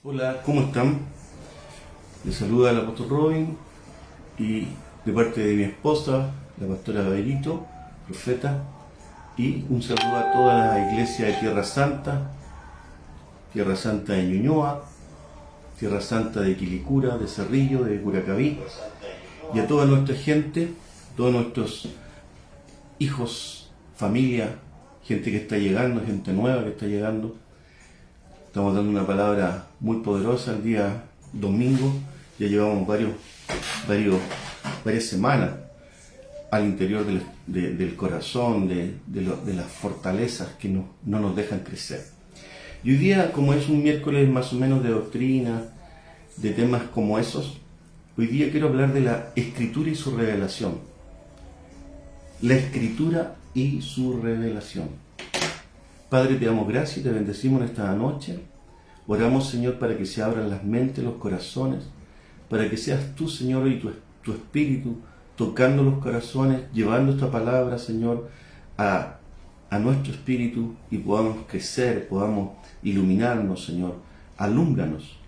Hola, ¿cómo están? Les saluda el apóstol Robin y de parte de mi esposa, la pastora Bellito, profeta, y un saludo a toda la iglesia de Tierra Santa de Ñuñoa, Tierra Santa de Quilicura, de Cerrillo, de Curacaví, y a toda nuestra gente, todos nuestros hijos, familia, gente que está llegando, gente nueva que está llegando. Estamos dando una palabra muy poderosa el día domingo. Ya llevamos varias semanas al interior del corazón, de las fortalezas que no nos dejan crecer. Y hoy día, como es un miércoles más o menos de doctrina, de temas como esos, hoy día quiero hablar de la Escritura y su revelación. La Escritura y su revelación. Padre, te damos gracias y te bendecimos en esta noche. Oramos, Señor, para que se abran las mentes, los corazones, para que seas tú, Señor, y tu Espíritu tocando los corazones, llevando esta palabra, Señor, a nuestro espíritu y podamos crecer, podamos iluminarnos, Señor. Alúmbranos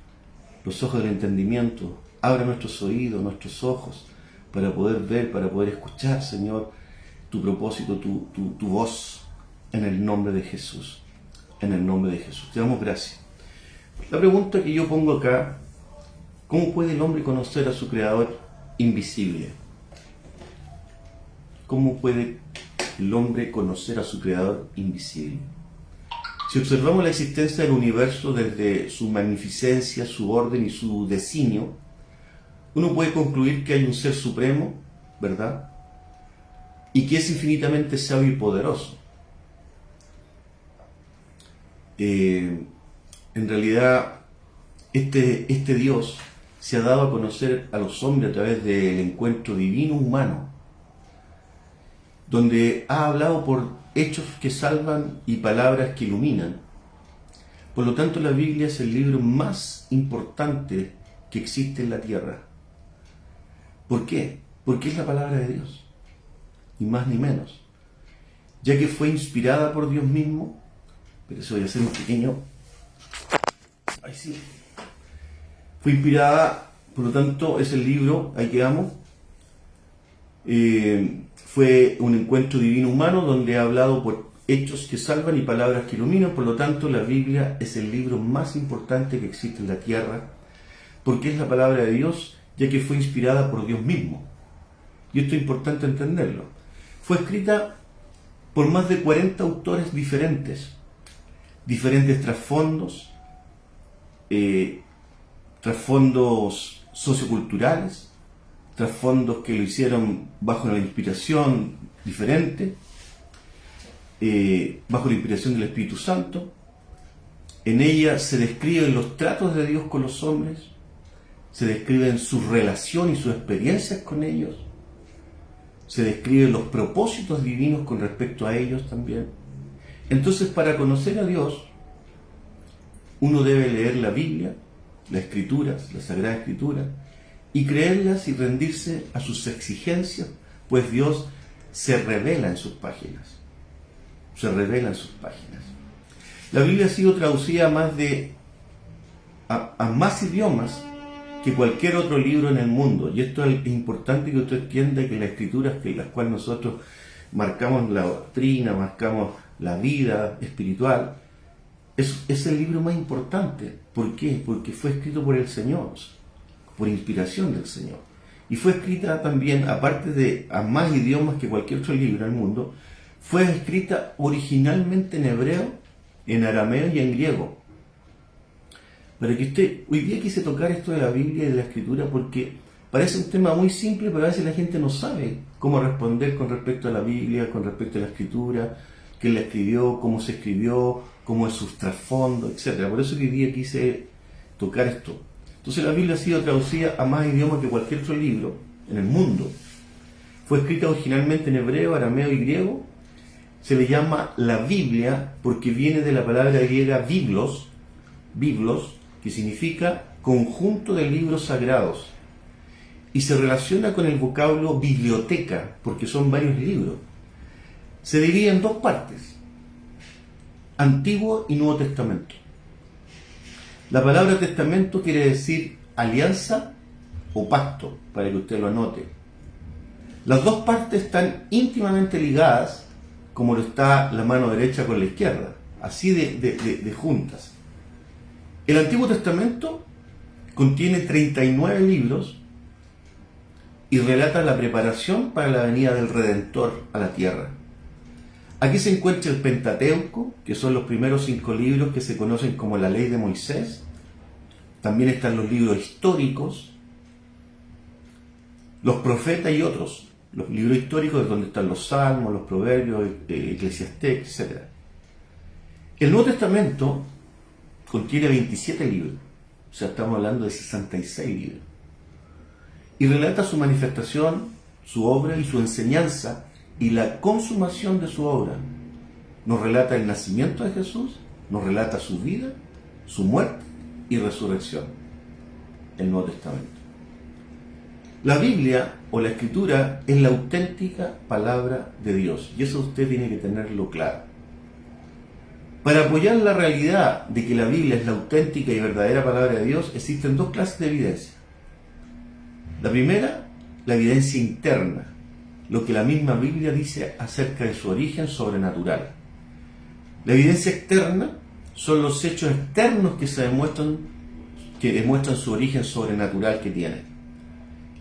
los ojos del entendimiento, abre nuestros oídos, nuestros ojos, para poder ver, para poder escuchar, Señor, tu propósito, tu voz, en el nombre de Jesús. En el nombre de Jesús. Te damos gracias. La pregunta que yo pongo acá: ¿cómo puede el hombre conocer a su Creador invisible? ¿Cómo puede el hombre conocer a su Creador invisible? Si observamos la existencia del universo desde su magnificencia, su orden y su designio, uno puede concluir que hay un ser supremo, ¿verdad? Y que es infinitamente sabio y poderoso. En realidad, este Dios se ha dado a conocer a los hombres a través del encuentro divino humano, donde ha hablado por hechos que salvan y palabras que iluminan. Por lo tanto, la Biblia es el libro más importante que existe en la tierra. ¿Por qué? Porque es la palabra de Dios, ni más ni menos, ya que fue inspirada por Dios mismo. Pero eso voy a hacer un pequeño. Ahí sí. Fue inspirada, por lo tanto, es el libro, ahí quedamos. Fue un encuentro divino humano donde ha hablado por hechos que salvan y palabras que iluminan. Por lo tanto, la Biblia es el libro más importante que existe en la tierra, porque es la palabra de Dios, ya que fue inspirada por Dios mismo. Y esto es importante entenderlo. Fue escrita por más de 40 autores diferentes trasfondos, trasfondos socioculturales, trasfondos que lo hicieron bajo la inspiración diferente, bajo la inspiración del Espíritu Santo. En ella se describen los tratos de Dios con los hombres, se describen su relación y sus experiencias con ellos, se describen los propósitos divinos con respecto a ellos también. Entonces, para conocer a Dios, uno debe leer la Biblia, las Escrituras, la Sagrada Escritura, y creerlas y rendirse a sus exigencias, pues Dios se revela en sus páginas. Se revela en sus páginas. La Biblia ha sido traducida a más idiomas que cualquier otro libro en el mundo. Y esto es importante que usted entienda, que las Escrituras, que las cuales nosotros marcamos la doctrina, marcamos la vida espiritual, es el libro más importante. ¿Por qué? Porque fue escrito por el Señor, por inspiración del Señor. Y fue escrita también, aparte de a más idiomas que cualquier otro libro en el mundo, fue escrita originalmente en hebreo, en arameo y en griego. Para que hoy día quise tocar esto de la Biblia y de la Escritura porque parece un tema muy simple, pero a veces la gente no sabe cómo responder con respecto a la Biblia, con respecto a la Escritura, quién la escribió, cómo se escribió, cómo es su trasfondo, etc. Por eso que hoy día quise tocar esto. Entonces la Biblia ha sido traducida a más idiomas que cualquier otro libro en el mundo. Fue escrita originalmente en hebreo, arameo y griego. Se le llama la Biblia porque viene de la palabra griega biblos, que significa conjunto de libros sagrados. Y se relaciona con el vocablo biblioteca, porque son varios libros. Se divide en dos partes: Antiguo y Nuevo Testamento. La palabra testamento quiere decir alianza o pacto, para que usted lo anote. Las dos partes están íntimamente ligadas, como lo está la mano derecha con la izquierda, así de juntas. El Antiguo Testamento contiene 39 libros y relata la preparación para la venida del Redentor a la tierra. Aquí se encuentra el Pentateuco, que son los primeros 5 libros que se conocen como la Ley de Moisés. También están los libros históricos, los profetas y otros. Los libros históricos es donde están los Salmos, los Proverbios, Eclesiastés, etc. El Nuevo Testamento contiene 27 libros, o sea, estamos hablando de 66 libros. Y relata su manifestación, su obra y su enseñanza y la consumación de su obra. Nos relata el nacimiento de Jesús, nos relata su vida, su muerte y resurrección. El Nuevo Testamento. La Biblia o la Escritura es la auténtica palabra de Dios, y eso usted tiene que tenerlo claro. Para apoyar la realidad de que la Biblia es la auténtica y verdadera palabra de Dios, existen 2 clases de evidencia. La primera, la evidencia interna, lo que la misma Biblia dice acerca de su origen sobrenatural. La evidencia externa son los hechos externos que demuestran su origen sobrenatural que tiene.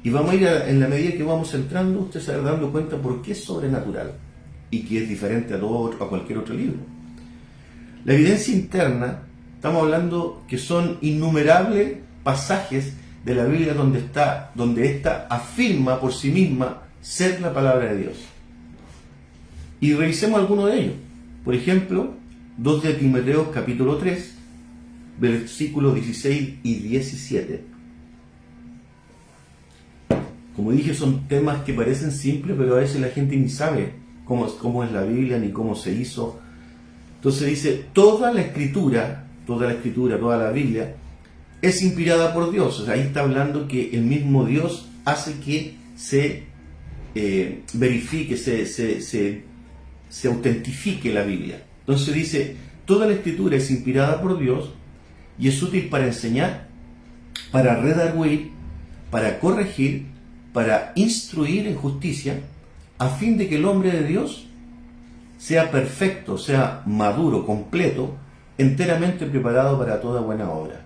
Y vamos a ir en la medida que vamos entrando, usted se va dando cuenta por qué es sobrenatural y que es diferente a cualquier otro libro. La evidencia interna, estamos hablando que son innumerables pasajes de la Biblia donde ésta afirma por sí misma ser la palabra de Dios. Y revisemos algunos de ellos. Por ejemplo, 2 de Timoteo capítulo 3, versículos 16 y 17. Como dije, son temas que parecen simples, pero a veces la gente ni sabe cómo es la Biblia ni cómo se hizo. Entonces dice, toda la escritura, toda la Biblia, es inspirada por Dios. O sea, ahí está hablando que el mismo Dios hace que se verifique, se autentifique la Biblia. Entonces dice, toda la escritura es inspirada por Dios y es útil para enseñar, para redarguir, para corregir, para instruir en justicia, a fin de que el hombre de Dios sea perfecto, sea maduro, completo, enteramente preparado para toda buena obra.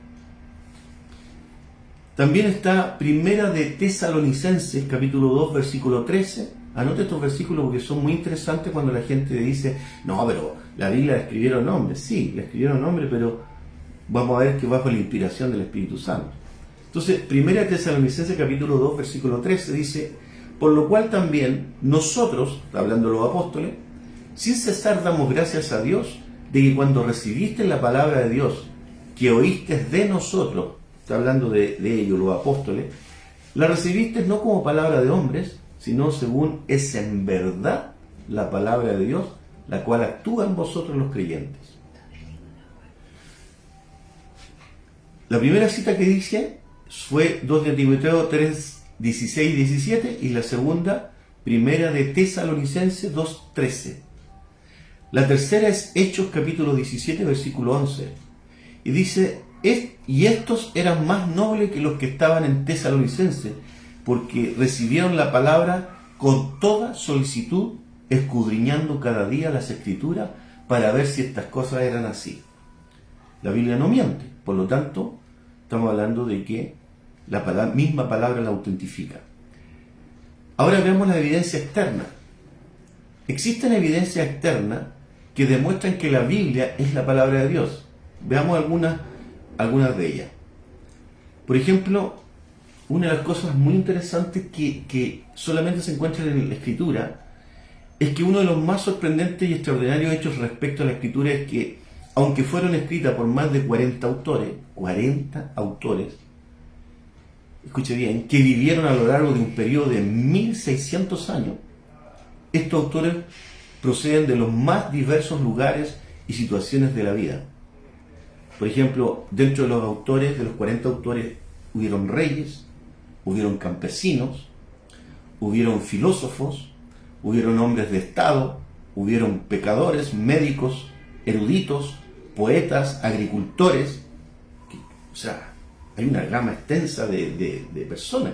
También está Primera de Tesalonicenses, capítulo 2, versículo 13. Anote estos versículos porque son muy interesantes cuando la gente dice, no, pero la Biblia la escribieron hombres. Sí, la escribieron hombres, pero vamos a ver que bajo la inspiración del Espíritu Santo. Entonces, Primera de Tesalonicenses, capítulo 2, versículo 13, dice, por lo cual también nosotros, hablando de los apóstoles, sin cesar damos gracias a Dios de que cuando recibiste la palabra de Dios, que oíste de nosotros, está hablando de ellos, los apóstoles, la recibiste no como palabra de hombres, sino según es en verdad la palabra de Dios, la cual actúa en vosotros los creyentes. La primera cita que dice fue 2 de Timoteo 3, 16 y 17, y la segunda, Primera de Tesalonicenses 2, 13. La tercera es Hechos capítulo 17, versículo 11, y dice, y estos eran más nobles que los que estaban en Tesalonicenses, porque recibieron la palabra con toda solicitud, escudriñando cada día las Escrituras para ver si estas cosas eran así. La Biblia no miente, por lo tanto, estamos hablando de que la misma palabra la autentifica. Ahora veamos la evidencia externa. Existen evidencias externas que demuestran que la Biblia es la palabra de Dios. Veamos algunas de ellas. Por ejemplo, una de las cosas muy interesantes que solamente se encuentra en la Escritura es que uno de los más sorprendentes y extraordinarios hechos respecto a la Escritura es que, aunque fueron escritas por más de 40 autores, escuche bien, que vivieron a lo largo de un periodo de 1600 años, estos autores proceden de los más diversos lugares y situaciones de la vida. Por ejemplo, dentro de los autores, de los 40 autores, hubieron reyes, hubieron campesinos, hubieron filósofos, hubieron hombres de Estado, hubieron pecadores, médicos, eruditos, poetas, agricultores, sea, hay una gama extensa de personas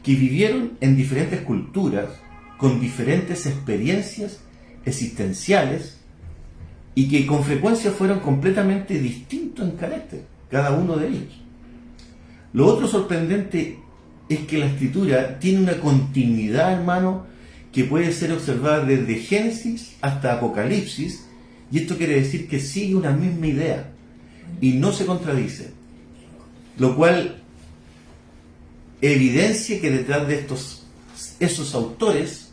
que vivieron en diferentes culturas, con diferentes experiencias existenciales y que con frecuencia fueron completamente distintos en carácter, cada uno de ellos. Lo otro sorprendente es que la escritura tiene una continuidad, hermano, que puede ser observada desde Génesis hasta Apocalipsis, y esto quiere decir que sigue una misma idea y no se contradice, lo cual evidencia que detrás de esos autores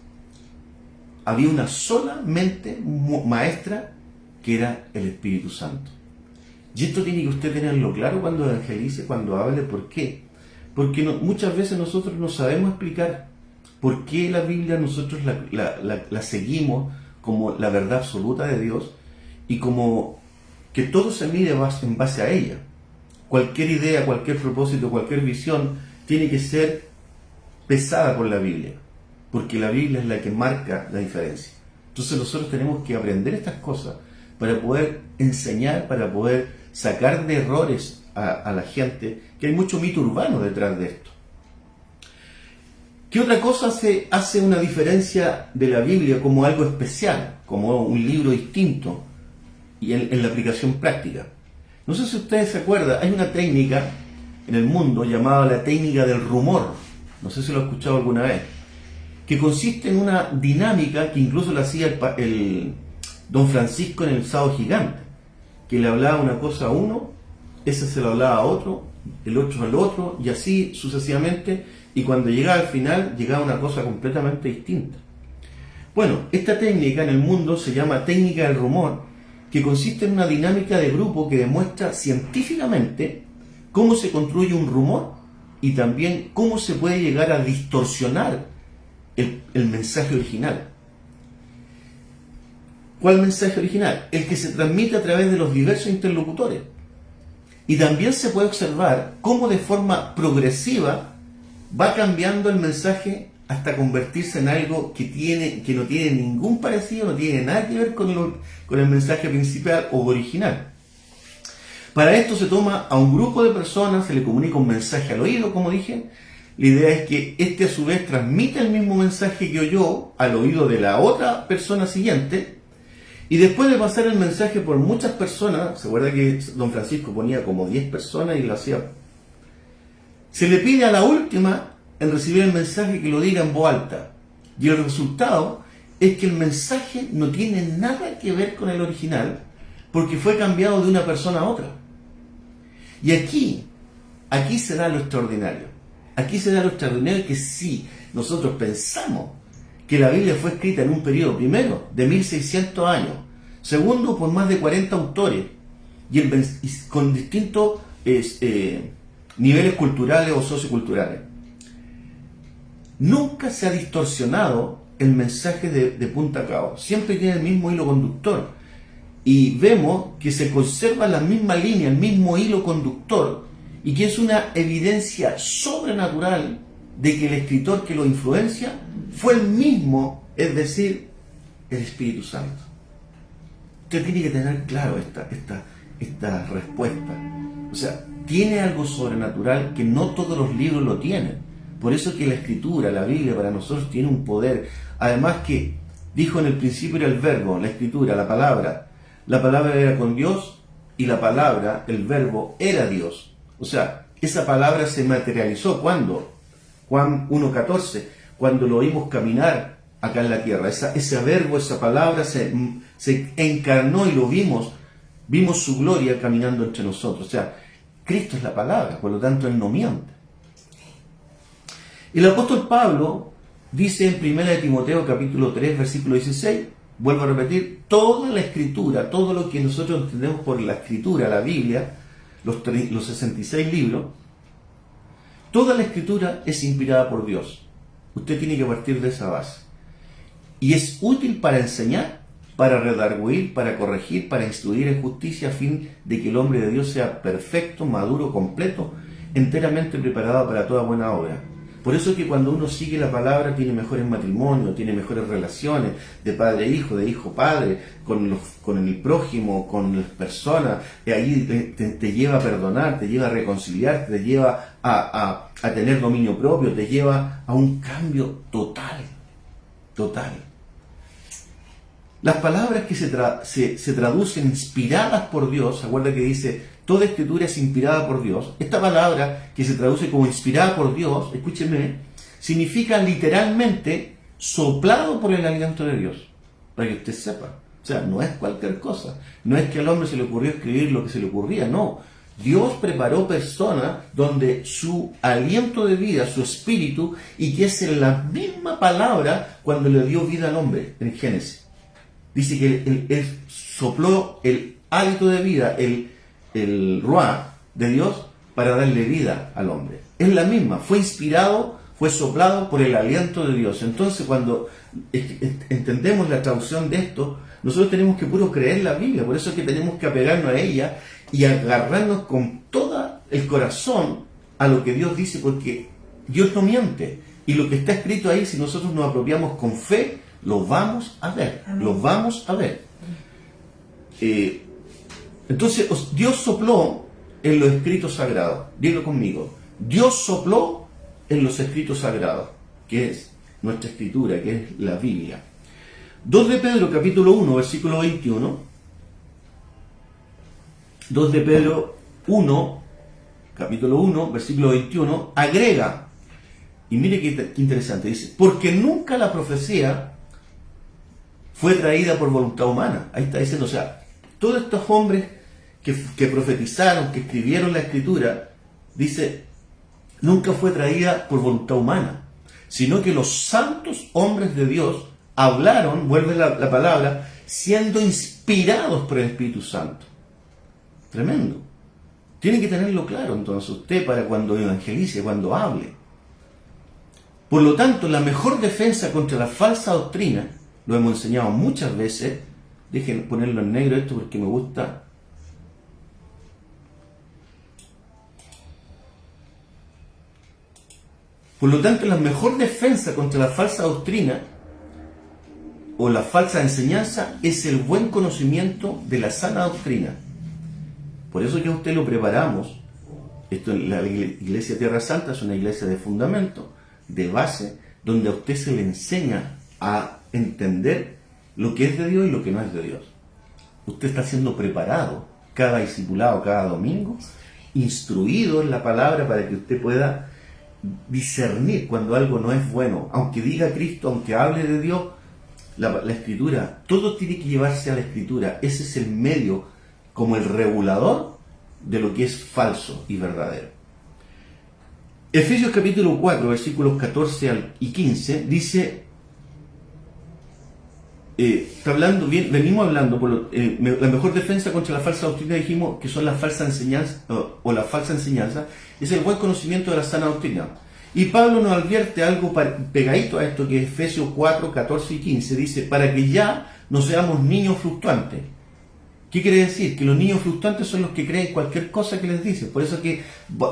había una sola mente maestra, que era el Espíritu Santo. Y esto tiene que usted tenerlo claro cuando evangelice, cuando hable. ¿Por qué? Porque muchas veces nosotros no sabemos explicar por qué la Biblia nosotros la seguimos como la verdad absoluta de Dios y como que todo se mide en base a ella. Cualquier idea, cualquier propósito, cualquier visión tiene que ser pesada por la Biblia, porque la Biblia es la que marca la diferencia. Entonces nosotros tenemos que aprender estas cosas para poder enseñar, para poder sacar de errores a la gente, que hay mucho mito urbano detrás de esto. ¿Qué otra cosa hace una diferencia de la Biblia como algo especial, como un libro distinto y en la aplicación práctica? No sé si ustedes se acuerdan, hay una técnica en el mundo llamada la técnica del rumor, no sé si lo han escuchado alguna vez, que consiste en una dinámica que incluso la hacía el Don Francisco en el Sábado Gigante, que le hablaba una cosa a uno, ese se lo hablaba a otro, el otro al otro, y así sucesivamente, y cuando llegaba al final, llegaba una cosa completamente distinta. Bueno, esta técnica en el mundo se llama técnica del rumor, que consiste en una dinámica de grupo que demuestra científicamente cómo se construye un rumor y también cómo se puede llegar a distorsionar el mensaje original. ¿Cuál mensaje original? El que se transmite a través de los diversos interlocutores. Y también se puede observar cómo de forma progresiva va cambiando el mensaje hasta convertirse en algo que no tiene ningún parecido, no tiene nada que ver con el mensaje principal o original. Para esto se toma a un grupo de personas, se le comunica un mensaje al oído, como dije. La idea es que este a su vez transmite el mismo mensaje que oyó al oído de la otra persona siguiente, y después de pasar el mensaje por muchas personas, se acuerda que Don Francisco ponía como 10 personas y lo hacía, se le pide a la última en recibir el mensaje que lo diga en voz alta, y el resultado es que el mensaje no tiene nada que ver con el original, porque fue cambiado de una persona a otra. Y aquí se da lo extraordinario. Aquí se da lo extraordinario, que si nosotros pensamos que la Biblia fue escrita en un periodo, primero, de 1600 años, segundo, por más de 40 autores, y con distintos niveles culturales o socioculturales, nunca se ha distorsionado el mensaje de punta a cabo. Siempre tiene el mismo hilo conductor. Y vemos que se conserva la misma línea, el mismo hilo conductor, y que es una evidencia sobrenatural de que el escritor que lo influencia fue el mismo, es decir, el Espíritu Santo. Usted tiene que tener claro esta respuesta. O sea, tiene algo sobrenatural que no todos los libros lo tienen. Por eso que la Escritura, la Biblia, para nosotros tiene un poder. Además que dijo en el principio era el verbo, la Escritura, la palabra era con Dios, y la palabra, el verbo, era Dios. O sea, esa palabra se materializó ¿cuándo? Juan 1:14, cuando lo oímos caminar acá en la tierra. Ese verbo, esa palabra se encarnó y lo vimos su gloria caminando entre nosotros. O sea, Cristo es la palabra, por lo tanto Él no miente. El apóstol Pablo dice en 1 de Timoteo capítulo 3, versículo 16, vuelvo a repetir, toda la Escritura, todo lo que nosotros entendemos por la Escritura, la Biblia, los 66 libros, toda la Escritura es inspirada por Dios. Usted tiene que partir de esa base. Y es útil para enseñar, para redarguir, para corregir, para instruir en justicia, a fin de que el hombre de Dios sea perfecto, maduro, completo, enteramente preparado para toda buena obra. Por eso es que cuando uno sigue la palabra tiene mejores matrimonios, tiene mejores relaciones de padre a hijo, de hijo a padre, con el prójimo, con las personas. Y ahí te lleva a perdonar, te lleva a reconciliar, te lleva a tener dominio propio, te lleva a un cambio total. Las palabras que se traducen inspiradas por Dios, ¿se acuerda que dice toda escritura es inspirada por Dios? Esta palabra que se traduce como inspirada por Dios, escúcheme, significa literalmente soplado por el aliento de Dios, para que usted sepa. O sea, no es cualquier cosa, no es que al hombre se le ocurrió escribir lo que se le ocurría, no. Dios preparó personas donde su aliento de vida, su espíritu, y que es en la misma palabra cuando le dio vida al hombre en Génesis. Dice que él sopló el hálito de vida, el ruah de Dios para darle vida al hombre. Es la misma, fue inspirado, fue soplado por el aliento de Dios. Entonces cuando entendemos la traducción de esto, nosotros tenemos que puro creer la Biblia, por eso es que tenemos que apegarnos a ella y agarrarnos con todo el corazón a lo que Dios dice, porque Dios no miente. Y lo que está escrito ahí, si nosotros nos apropiamos con fe, lo vamos a ver. Amén. Lo vamos a ver. Entonces, Dios sopló en los escritos sagrados. Dígalo conmigo. Dios sopló en los escritos sagrados, que es nuestra escritura, que es la Biblia. 2 de Pedro, capítulo 1, versículo 21. 2 de Pedro 1, capítulo 1, versículo 21, agrega, y mire qué interesante, dice, porque nunca la profecía fue traída por voluntad humana. Ahí está diciendo, o sea, todos estos hombres que profetizaron, que escribieron la escritura, dice, nunca fue traída por voluntad humana, sino que los santos hombres de Dios hablaron, vuelve la palabra, siendo inspirados por el Espíritu Santo. Tremendo. Tiene que tenerlo claro entonces usted para cuando evangelice, cuando hable. Por lo tanto, la mejor defensa contra la falsa doctrina, lo hemos enseñado muchas veces, dejen ponerlo en negro esto porque me gusta. Por lo tanto, la mejor defensa contra la falsa doctrina o la falsa enseñanza es el buen conocimiento de la sana doctrina. Por eso que a usted lo preparamos. Esto en la Iglesia Tierra Santa es una iglesia de fundamento, de base, donde a usted se le enseña a entender lo que es de Dios y lo que no es de Dios. Usted está siendo preparado cada discipulado, cada domingo, instruido en la palabra para que usted pueda discernir cuando algo no es bueno. Aunque diga Cristo, aunque hable de Dios, la Escritura, todo tiene que llevarse a la Escritura. Ese es el medio, como el regulador de lo que es falso y verdadero. Efesios capítulo 4, versículos 14 y 15, dice, está hablando bien, venimos hablando, la mejor defensa contra la falsa doctrina, dijimos que son las falsas enseñanzas, o la falsa enseñanza, es el buen conocimiento de la sana doctrina. Y Pablo nos advierte algo pegadito a esto, que es Efesios 4, 14 y 15, dice, para que ya no seamos niños fluctuantes. ¿Qué quiere decir? Que los niños fluctuantes son los que creen cualquier cosa que les dicen, por eso que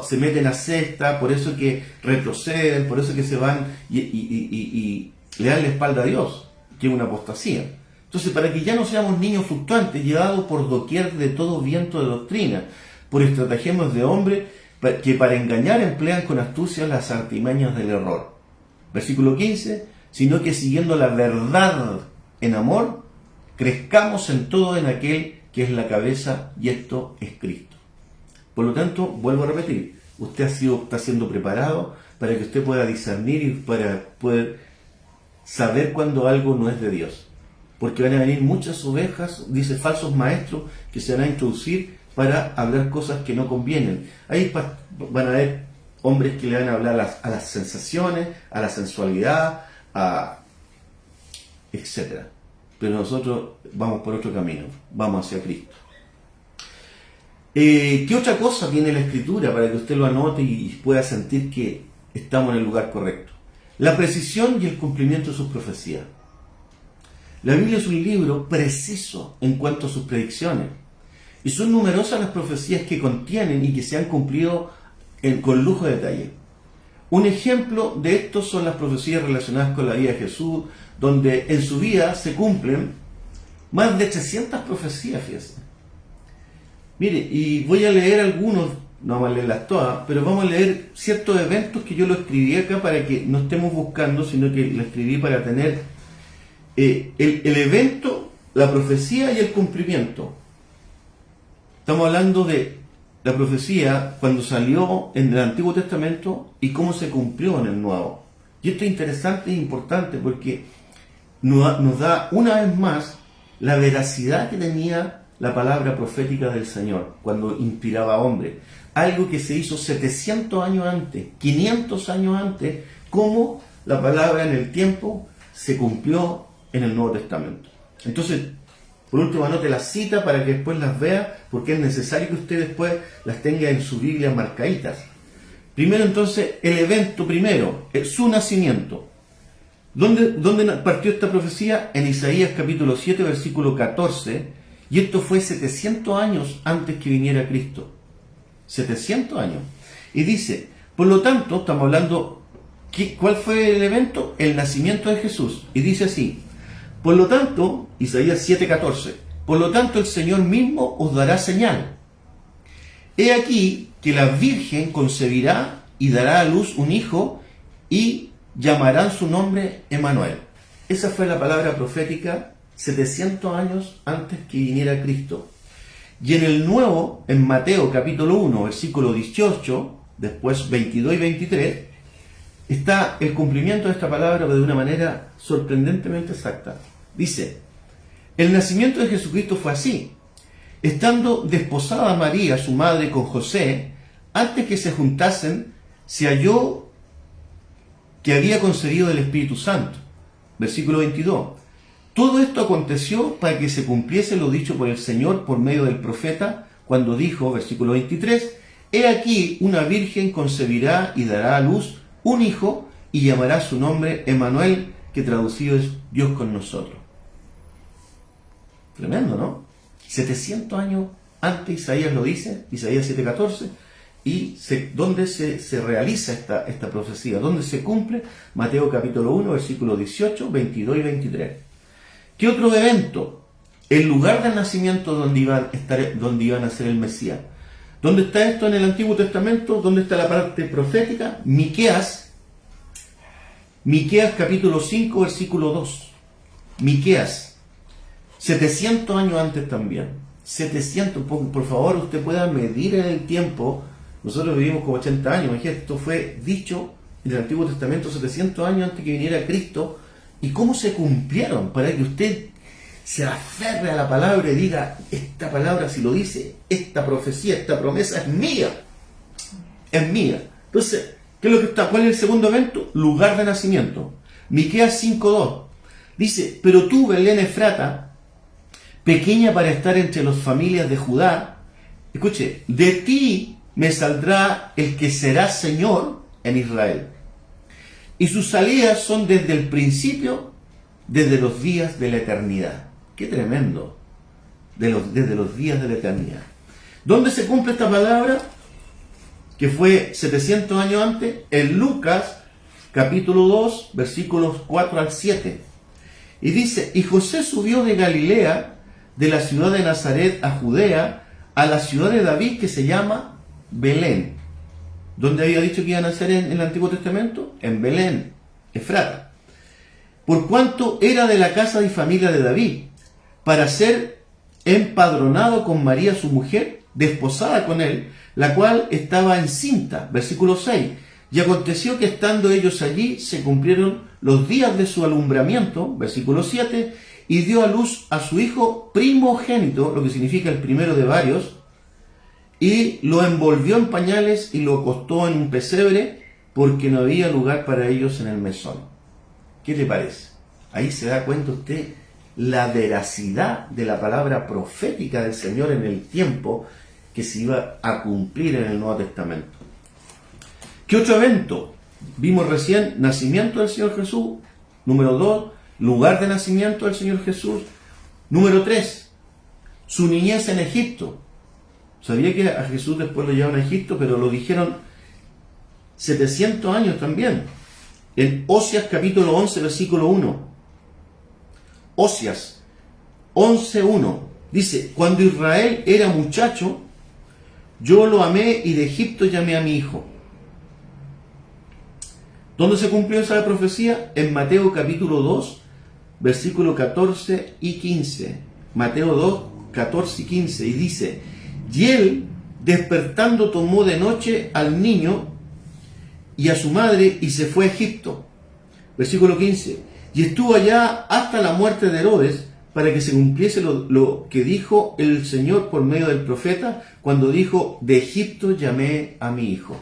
se meten a secta, por eso que retroceden, por eso que se van y le dan la espalda a Dios, que es una apostasía. Entonces, para que ya no seamos niños fluctuantes, llevados por doquier de todo viento de doctrina, por estratagemas de hombres que para engañar emplean con astucia las artimañas del error. Versículo 15, sino que siguiendo la verdad en amor, crezcamos en todo en aquel que es la cabeza, y esto es Cristo. Por lo tanto, vuelvo a repetir, usted está siendo preparado para que usted pueda discernir y para poder saber cuando algo no es de Dios. Porque van a venir muchas ovejas, dice, falsos maestros, que se van a introducir para hablar cosas que no convienen. Ahí van a haber hombres que le van a hablar a las sensaciones, a la sensualidad, etcétera. Pero nosotros vamos por otro camino, vamos hacia Cristo. ¿Qué otra cosa tiene la Escritura para que usted lo anote y pueda sentir que estamos en el lugar correcto? La precisión y el cumplimiento de sus profecías. La Biblia es un libro preciso en cuanto a sus predicciones. Y son numerosas las profecías que contienen y que se han cumplido con lujo de detalle. Un ejemplo de esto son las profecías relacionadas con la vida de Jesús, donde en su vida se cumplen más de 300 profecías, fíjense. Mire, y voy a leer algunos, no vamos a leerlas todas, pero vamos a leer ciertos eventos que yo lo escribí acá para que no estemos buscando, sino que lo escribí para tener el evento, la profecía y el cumplimiento. Estamos hablando de la profecía cuando salió en el Antiguo Testamento y cómo se cumplió en el Nuevo. Y esto es interesante e importante porque nos da una vez más la veracidad que tenía la palabra profética del Señor cuando inspiraba a hombres. Algo que se hizo 700 años antes, 500 años antes, como la palabra en el tiempo se cumplió en el Nuevo Testamento. Entonces, por último, anote las citas para que después las vea, porque es necesario que usted después las tenga en su Biblia marcaditas. Primero, entonces, el evento primero, su nacimiento. ¿Dónde partió esta profecía? En Isaías capítulo 7, versículo 14, y esto fue 700 años antes que viniera Cristo. 700 años. Y dice, por lo tanto, estamos hablando, ¿cuál fue el evento? El nacimiento de Jesús. Y dice así, por lo tanto, Isaías 7:14, por lo tanto el Señor mismo os dará señal. He aquí que la Virgen concebirá y dará a luz un hijo y llamarán su nombre Emmanuel. Esa fue la palabra profética 700 años antes que viniera Cristo. Y en el Nuevo, en Mateo capítulo 1, versículo 18, después 22 y 23, está el cumplimiento de esta palabra de una manera sorprendentemente exacta. Dice, el nacimiento de Jesucristo fue así. Estando desposada María, su madre, con José, antes que se juntasen, se halló que había concebido del Espíritu Santo. Versículo 22. Todo esto aconteció para que se cumpliese lo dicho por el Señor por medio del profeta, cuando dijo, versículo 23, he aquí una virgen concebirá y dará a luz un hijo y llamará su nombre Emmanuel, que traducido es Dios con nosotros. Tremendo, ¿no? 700 años antes Isaías lo dice, Isaías 7:14, y ¿dónde se realiza esta profecía? ¿Dónde se cumple? Mateo capítulo 1, versículos 18, 22 y 23. ¿Qué otro evento? El lugar del nacimiento donde iba a nacer el Mesías. ¿Dónde está esto en el Antiguo Testamento? ¿Dónde está la parte profética? Miqueas capítulo 5, versículo 2. Miqueas. 700 años antes también. 700, por favor, usted pueda medir en el tiempo. Nosotros vivimos como 80 años. Imagínate, esto fue dicho en el Antiguo Testamento 700 años antes que viniera Cristo. ¿Y cómo se cumplieron? Para que usted se aferre a la palabra y diga, esta palabra si lo dice, esta profecía, esta promesa es mía. Es mía. Entonces, ¿qué es lo que está? ¿Cuál es el segundo evento? Lugar de nacimiento. Miqueas 5:2. Dice, pero tú, Belén Efrata, pequeña para estar entre las familias de Judá, escuche, de ti me saldrá el que será Señor en Israel. Y sus salidas son desde el principio, desde los días de la eternidad. ¡Qué tremendo! Desde los días de la eternidad. ¿Dónde se cumple esta palabra? Que fue 700 años antes, en Lucas capítulo 2, versículos 4 al 7. Y dice, y José subió de Galilea, de la ciudad de Nazaret a Judea, a la ciudad de David que se llama Belén. ¿Dónde había dicho que iba a nacer en el Antiguo Testamento? En Belén, Efrata. Por cuanto era de la casa y familia de David, para ser empadronado con María su mujer, desposada con él, la cual estaba encinta. Versículo 6. Y aconteció que estando ellos allí, se cumplieron los días de su alumbramiento. Versículo 7. Y dio a luz a su hijo primogénito, lo que significa el primero de varios, y lo envolvió en pañales y lo acostó en un pesebre, porque no había lugar para ellos en el mesón. ¿Qué le parece? Ahí se da cuenta usted la veracidad de la palabra profética del Señor en el tiempo que se iba a cumplir en el Nuevo Testamento. ¿Qué otro evento? Vimos recién nacimiento del Señor Jesús. Número 2, lugar de nacimiento del Señor Jesús. Número 3, su niñez en Egipto. Sabía que a Jesús después lo llevaron a Egipto, pero lo dijeron 700 años también. En Oseas capítulo 11, versículo 1. Oseas 11:1 dice: cuando Israel era muchacho, yo lo amé y de Egipto llamé a mi hijo. ¿Dónde se cumplió esa profecía? En Mateo capítulo 2, versículo 14 y 15. Mateo 2, 14 y 15. Y dice: y él, despertando, tomó de noche al niño y a su madre y se fue a Egipto. Versículo 15. Y estuvo allá hasta la muerte de Herodes, para que se cumpliese lo que dijo el Señor por medio del profeta, cuando dijo: de Egipto llamé a mi hijo.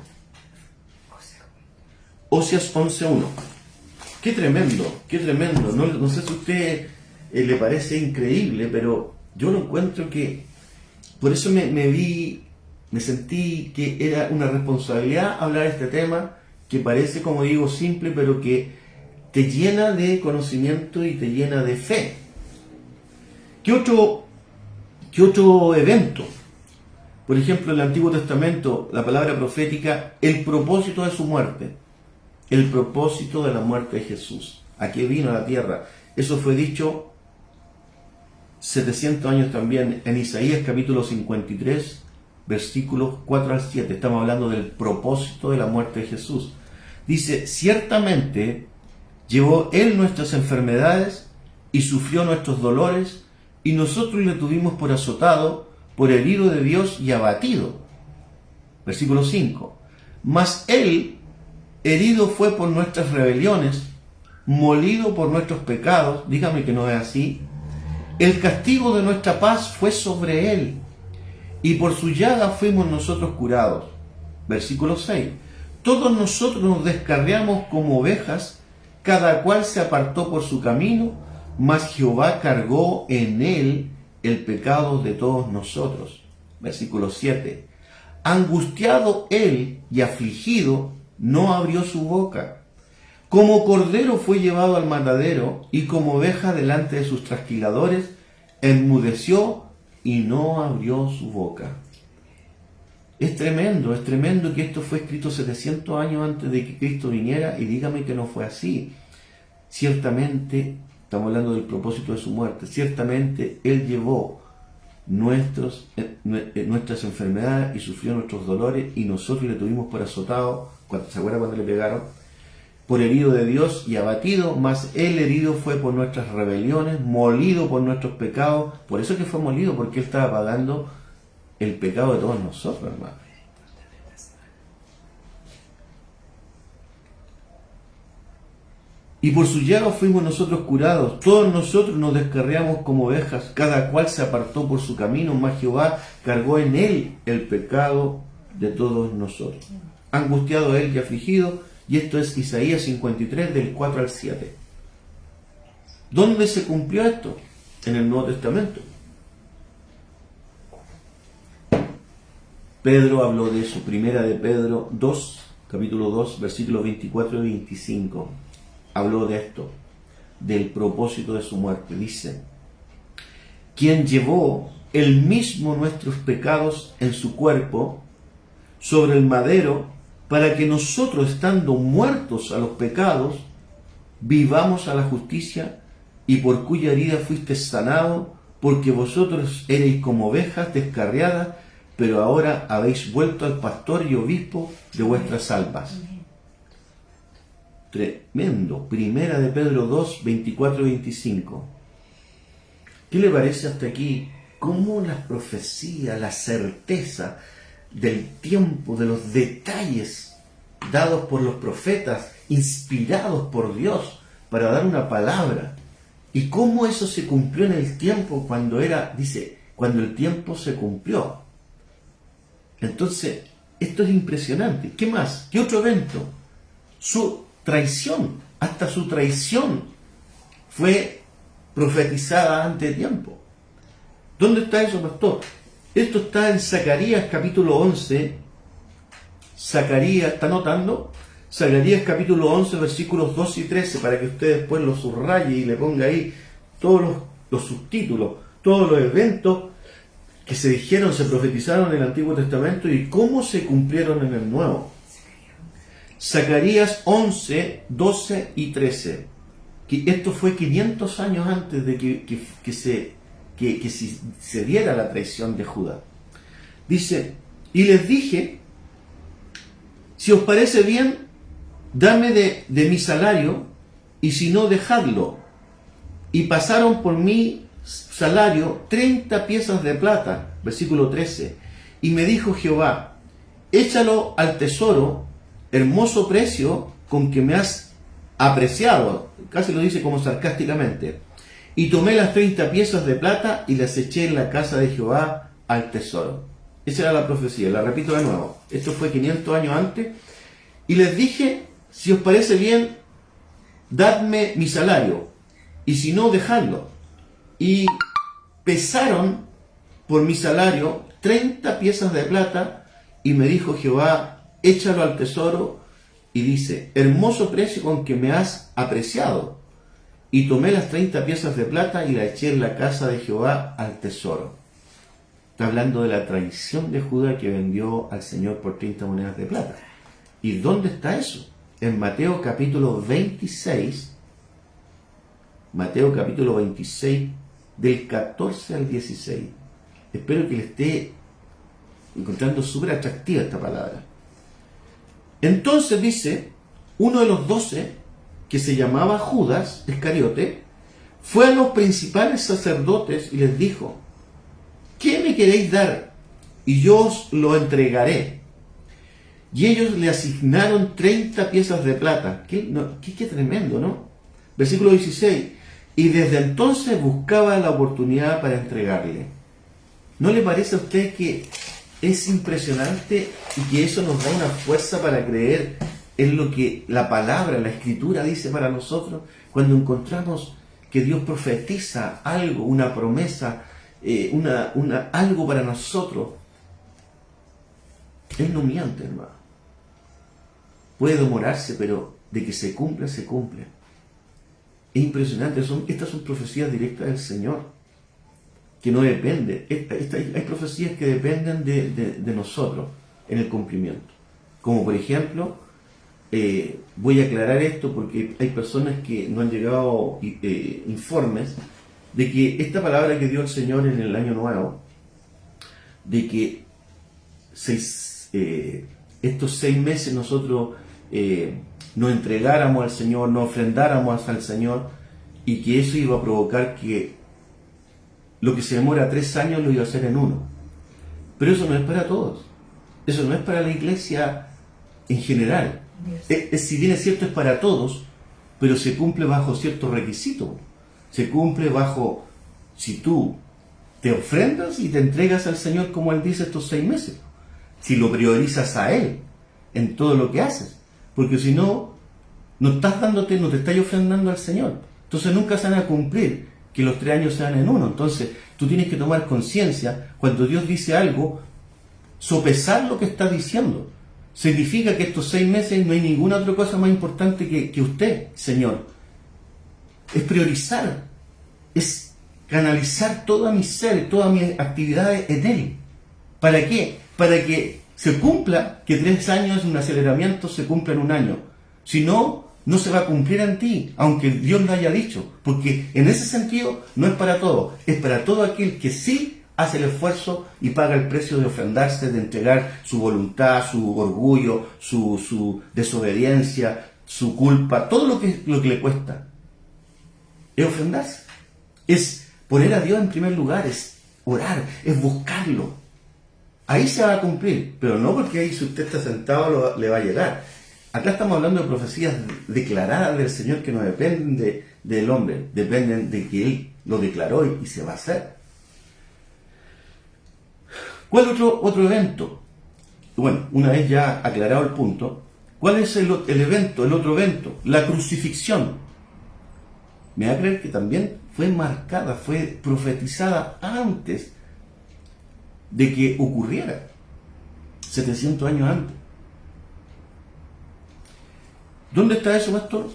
Oseas 11:1. Qué tremendo, qué tremendo. No sé si a usted le parece increíble, pero yo lo encuentro que... Por eso me sentí que era una responsabilidad hablar de este tema, que parece, como digo, simple, pero que te llena de conocimiento y te llena de fe. ¿Qué otro evento? Por ejemplo, en el Antiguo Testamento, la palabra profética, el propósito de su muerte, el propósito de la muerte de Jesús. ¿A qué vino a la tierra? Eso fue dicho 700 años también en Isaías capítulo 53, versículos 4 al 7. Estamos hablando del propósito de la muerte de Jesús. Dice: ciertamente llevó Él nuestras enfermedades y sufrió nuestros dolores, y nosotros le tuvimos por azotado, por herido de Dios y abatido. Versículo 5. Mas Él herido fue por nuestras rebeliones, molido por nuestros pecados. Dígame que no es así. El castigo de nuestra paz fue sobre Él, y por su llaga fuimos nosotros curados. Versículo 6. Todos nosotros nos descarriamos como ovejas, cada cual se apartó por su camino, mas Jehová cargó en Él el pecado de todos nosotros. Versículo 7. Angustiado Él y afligido, no abrió su boca. Como cordero fue llevado al matadero, y como oveja delante de sus trasquiladores, enmudeció y no abrió su boca. Es tremendo que esto fue escrito 700 años antes de que Cristo viniera, y dígame que no fue así. Ciertamente, estamos hablando del propósito de su muerte, ciertamente Él llevó nuestras enfermedades y sufrió nuestros dolores, y nosotros le tuvimos por azotado. ¿Se acuerda cuando le pegaron? Por herido de Dios y abatido, mas Él herido fue por nuestras rebeliones, molido por nuestros pecados. Por eso que fue molido, porque Él estaba pagando el pecado de todos nosotros, hermano. Y por su llaga fuimos nosotros curados. Todos nosotros nos descarriamos como ovejas, cada cual se apartó por su camino, mas Jehová cargó en Él el pecado de todos nosotros. Angustiado Él y afligido. Y esto es Isaías 53, del 4 al 7. ¿Dónde se cumplió esto? En el Nuevo Testamento. Pedro habló de eso. Primera de Pedro 2, capítulo 2, versículos 24 y 25. Habló de esto, del propósito de su muerte. Dice: quien llevó él mismo nuestros pecados en su cuerpo sobre el madero, para que nosotros, estando muertos a los pecados, vivamos a la justicia, y por cuya herida fuiste sanado, porque vosotros erais como ovejas descarriadas, pero ahora habéis vuelto al pastor y obispo de vuestras almas. Tremendo. Primera de Pedro 2, 24 y 25. ¿Qué le parece hasta aquí? Cómo la profecía, la certeza del tiempo, de los detalles dados por los profetas, inspirados por Dios para dar una palabra, y cómo eso se cumplió en el tiempo, cuando el tiempo se cumplió. Entonces, esto es impresionante. ¿Qué más? ¿Qué otro evento? Su traición, hasta su traición fue profetizada antes de tiempo. ¿Dónde está eso, pastor? Esto está en Zacarías capítulo 11. Zacarías, ¿está notando? Zacarías capítulo 11, versículos 2 y 13, para que usted después lo subraye y le ponga ahí todos los subtítulos, todos los eventos que se dijeron, se profetizaron en el Antiguo Testamento y cómo se cumplieron en el Nuevo. Zacarías 11, 12 y 13. Que esto fue 500 años antes de que se diera la traición de Judá. Dice, y les dije, si os parece bien, dame de mi salario, y si no, dejadlo. Y pasaron por mi salario 30 piezas de plata, versículo 13. Y me dijo Jehová, échalo al tesoro, hermoso precio con que me has apreciado. Casi lo dice como sarcásticamente. Y tomé las 30 piezas de plata y las eché en la casa de Jehová al tesoro. Esa era la profecía, la repito de nuevo. Esto fue 500 años antes. Y les dije, si os parece bien, dadme mi salario, y si no, dejadlo. Y pesaron por mi salario 30 piezas de plata, y me dijo Jehová, échalo al tesoro, y dice, hermoso precio con que me has apreciado. Y tomé las 30 piezas de plata y las eché en la casa de Jehová al tesoro. Está hablando de la traición de Judá que vendió al Señor por 30 monedas de plata. ¿Y dónde está eso? En Mateo capítulo 26, Mateo capítulo 26, del 14 al 16. Espero que le esté encontrando súper atractiva esta palabra. Entonces dice, uno de los 12, que se llamaba Judas Iscariote, fue a los principales sacerdotes y les dijo, ¿qué me queréis dar? Y yo os lo entregaré. Y ellos le asignaron 30 piezas de plata. Qué tremendo, ¿no? Versículo 16. Y desde entonces buscaba la oportunidad para entregarle. ¿No le parece a usted que es impresionante y que eso nos da una fuerza para creer en lo que la palabra, la escritura dice para nosotros? Cuando encontramos que Dios profetiza algo, una promesa, algo para nosotros, Él no miente, hermano. Puede demorarse, pero de que se cumple, se cumple. Es impresionante. Estas son profecías directas del Señor, que no dependen. Hay profecías que dependen de nosotros en el cumplimiento. Como por ejemplo, voy a aclarar esto porque hay personas que no han llegado informes de que esta palabra que dio el Señor en el año nuevo, de que estos 6 meses nosotros nos entregáramos al Señor, nos ofrendáramos al Señor, y que eso iba a provocar que lo que se demora 3 años lo iba a hacer en 1. Pero eso no es para todos. Eso no es para la iglesia en general. Si bien es cierto, es para todos, pero se cumple bajo ciertos requisitos. Se cumple bajo, si tú te ofrendas y te entregas al Señor como Él dice estos 6 meses. Si lo priorizas a Él en todo lo que haces. Porque si no, no te estás ofrendando al Señor. Entonces nunca se van a cumplir que los 3 años sean en 1. Entonces tú tienes que tomar conciencia, cuando Dios dice algo, sopesar lo que está diciendo. Significa que estos 6 meses no hay ninguna otra cosa más importante que usted, Señor. Es priorizar, es canalizar toda mi ser, todas mis actividades en Él. ¿Para qué? Para que se cumpla, que 3 años en un aceleramiento se cumpla en 1 año. Si no, no se va a cumplir en ti, aunque Dios lo haya dicho. Porque en ese sentido no es para todo, es para todo aquel que sí hace el esfuerzo y paga el precio de ofrendarse, de entregar su voluntad, su orgullo, su desobediencia, su culpa, todo lo que le cuesta. Es ofrendarse, es poner a Dios en primer lugar, es orar, es buscarlo. Ahí se va a cumplir, pero no porque ahí si usted está sentado le va a llegar. Acá estamos hablando de profecías declaradas del Señor que no dependen del hombre, dependen de que Él lo declaró y se va a hacer. ¿Cuál otro evento? Bueno, una vez ya aclarado el punto, ¿cuál es el otro evento? La crucifixión. Me va a creer que también fue marcada, fue profetizada antes de que ocurriera, 700 años antes. ¿Dónde está eso, pastor?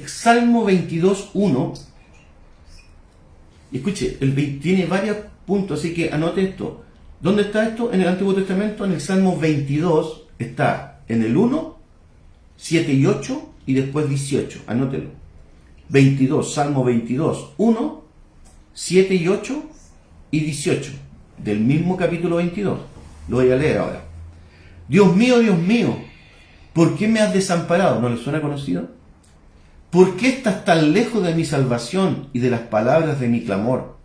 Salmo 22, 1. Escuche, tiene varios puntos, así que anote esto. ¿Dónde está esto? En el Antiguo Testamento, en el Salmo 22, está en el 1 7 y 8 y después 18, anótelo. 22, Salmo 22, 1, 7 y 8 y 18, del mismo capítulo 22. Lo voy a leer ahora. Dios mío, ¿por qué me has desamparado? ¿No le suena conocido? ¿Por qué estás tan lejos de mi salvación y de las palabras de mi clamor?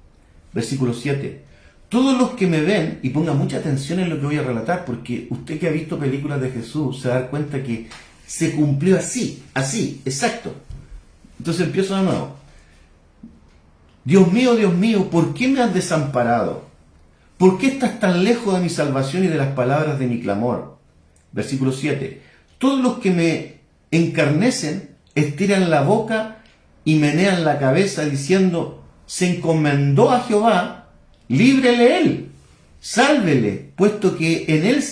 Versículo 7. Todos los que me ven, y ponga mucha atención en lo que voy a relatar, porque usted que ha visto películas de Jesús se da cuenta que se cumplió así, exacto. Entonces empiezo de nuevo. Dios mío, ¿por qué me has desamparado? ¿Por qué estás tan lejos de mi salvación y de las palabras de mi clamor? Versículo 7. Todos los que me encarnecen estiran la boca y menean la cabeza diciendo, se encomendó a Jehová, líbrele él, sálvele, puesto que en él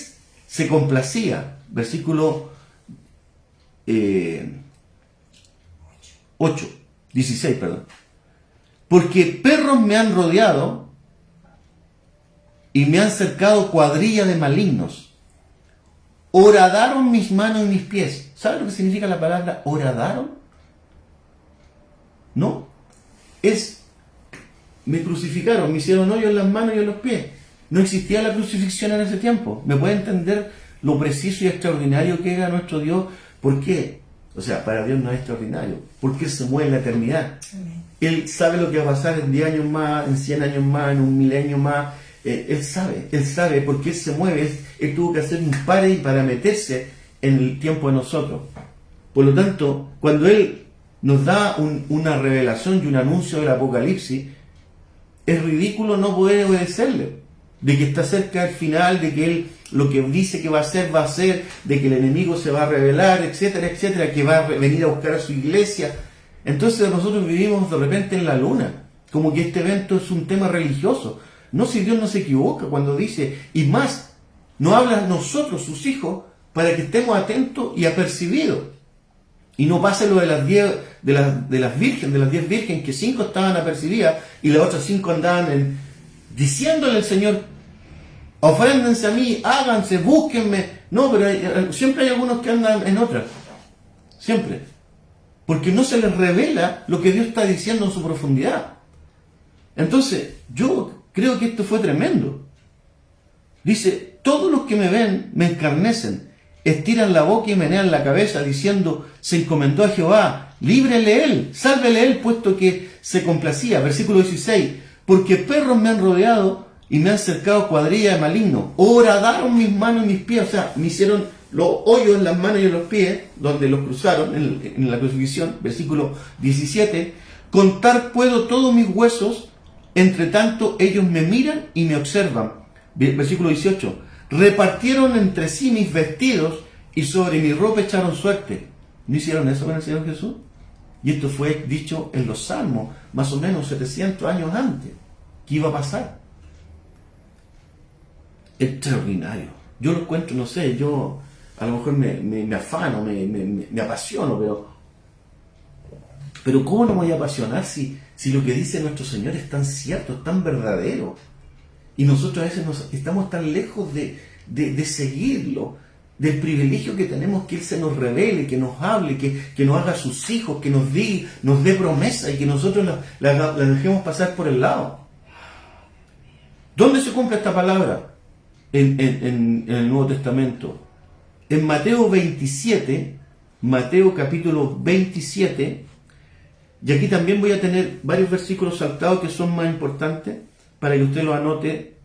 se complacía. Versículo 16, perdón. Porque perros me han rodeado y me han cercado cuadrilla de malignos. Horadaron mis manos y mis pies. ¿Sabe lo que significa la palabra horadaron? ¿No? Me crucificaron, me hicieron hoyo en las manos y en los pies. No existía la crucifixión en ese tiempo. ¿Me puede entender lo preciso y extraordinario que era nuestro Dios? ¿Por qué? O sea, para Dios no es extraordinario. Porque Él se mueve en la eternidad. Él sabe lo que va a pasar en 10 años más, en 100 años más, en un milenio más. Él sabe porque Él se mueve. Él tuvo que hacer un pare para meterse en el tiempo de nosotros. Por lo tanto, cuando Él nos da una revelación y un anuncio del Apocalipsis, es ridículo no poder obedecerle. De que está cerca del final, de que Él lo que dice que va a hacer, de que el enemigo se va a revelar, etcétera, etcétera, que va a venir a buscar a su iglesia. Entonces nosotros vivimos de repente en la luna, como que este evento es un tema religioso. No, si Dios no se equivoca cuando dice, y más, nos habla a nosotros, sus hijos, para que estemos atentos y apercibidos. Y no pase lo de las 10 de las 10 vírgenes, que 5 estaban apercibidas y las otras 5 andaban diciéndole al Señor, ofréndense a mí, háganse, búsquenme. No, pero siempre hay algunos que andan en otras. Siempre. Porque no se les revela lo que Dios está diciendo en su profundidad. Entonces, yo creo que esto fue tremendo. Dice, todos los que me ven me escarnecen, estiran la boca y menean la cabeza, diciendo, se encomendó a Jehová, líbrele él, sálvele él, puesto que se complacía. Versículo 16, porque perros me han rodeado y me han cercado cuadrilla de malignos, horadaron mis manos y mis pies, o sea, me hicieron los hoyos en las manos y en los pies, donde los cruzaron en la crucifixión. Versículo 17, contar puedo todos mis huesos, entre tanto ellos me miran y me observan. Versículo 18, repartieron entre sí mis vestidos y sobre mi ropa echaron suerte. ¿No hicieron eso con el Señor Jesús? Y esto fue dicho en los Salmos, más o menos 700 años antes. ¿Qué iba a pasar? Extraordinario. Yo lo encuentro, no sé, yo a lo mejor me afano, me apasiono, pero ¿cómo no me voy a apasionar si lo que dice nuestro Señor es tan cierto, es tan verdadero? Y nosotros a veces estamos tan lejos de seguirlo, del privilegio que tenemos que Él se nos revele, que nos hable, que nos haga sus hijos, que nos dé promesa y que nosotros la dejemos pasar por el lado. ¿Dónde se cumple esta palabra? En el Nuevo Testamento. En Mateo 27, Mateo capítulo 27, y aquí también voy a tener varios versículos saltados que son más importantes para que usted lo anote.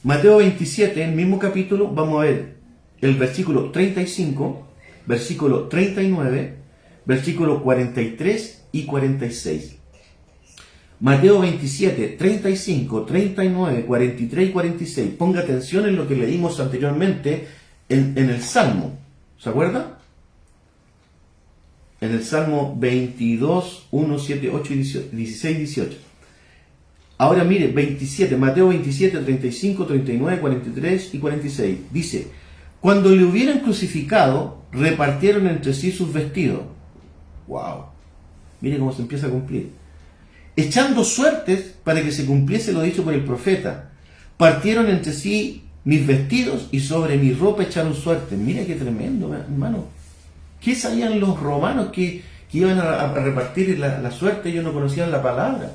Mateo 27, el mismo capítulo, vamos a ver el versículo 35, versículo 39, versículo 43 y 46. Mateo 27, 35, 39, 43 y 46. Ponga atención en lo que leímos anteriormente en el Salmo. ¿Se acuerda? En el Salmo 22, 1, 7, 8 y 16, 18. Ahora mire, 27, Mateo 27, 35, 39, 43 y 46. Dice, cuando le hubieran crucificado, repartieron entre sí sus vestidos. ¡Wow! Mire cómo se empieza a cumplir. Echando suertes para que se cumpliese lo dicho por el profeta. Partieron entre sí mis vestidos y sobre mi ropa echaron suertes. Mira qué tremendo, hermano. ¿Qué sabían los romanos que iban a repartir la suerte? Ellos no conocían la palabra.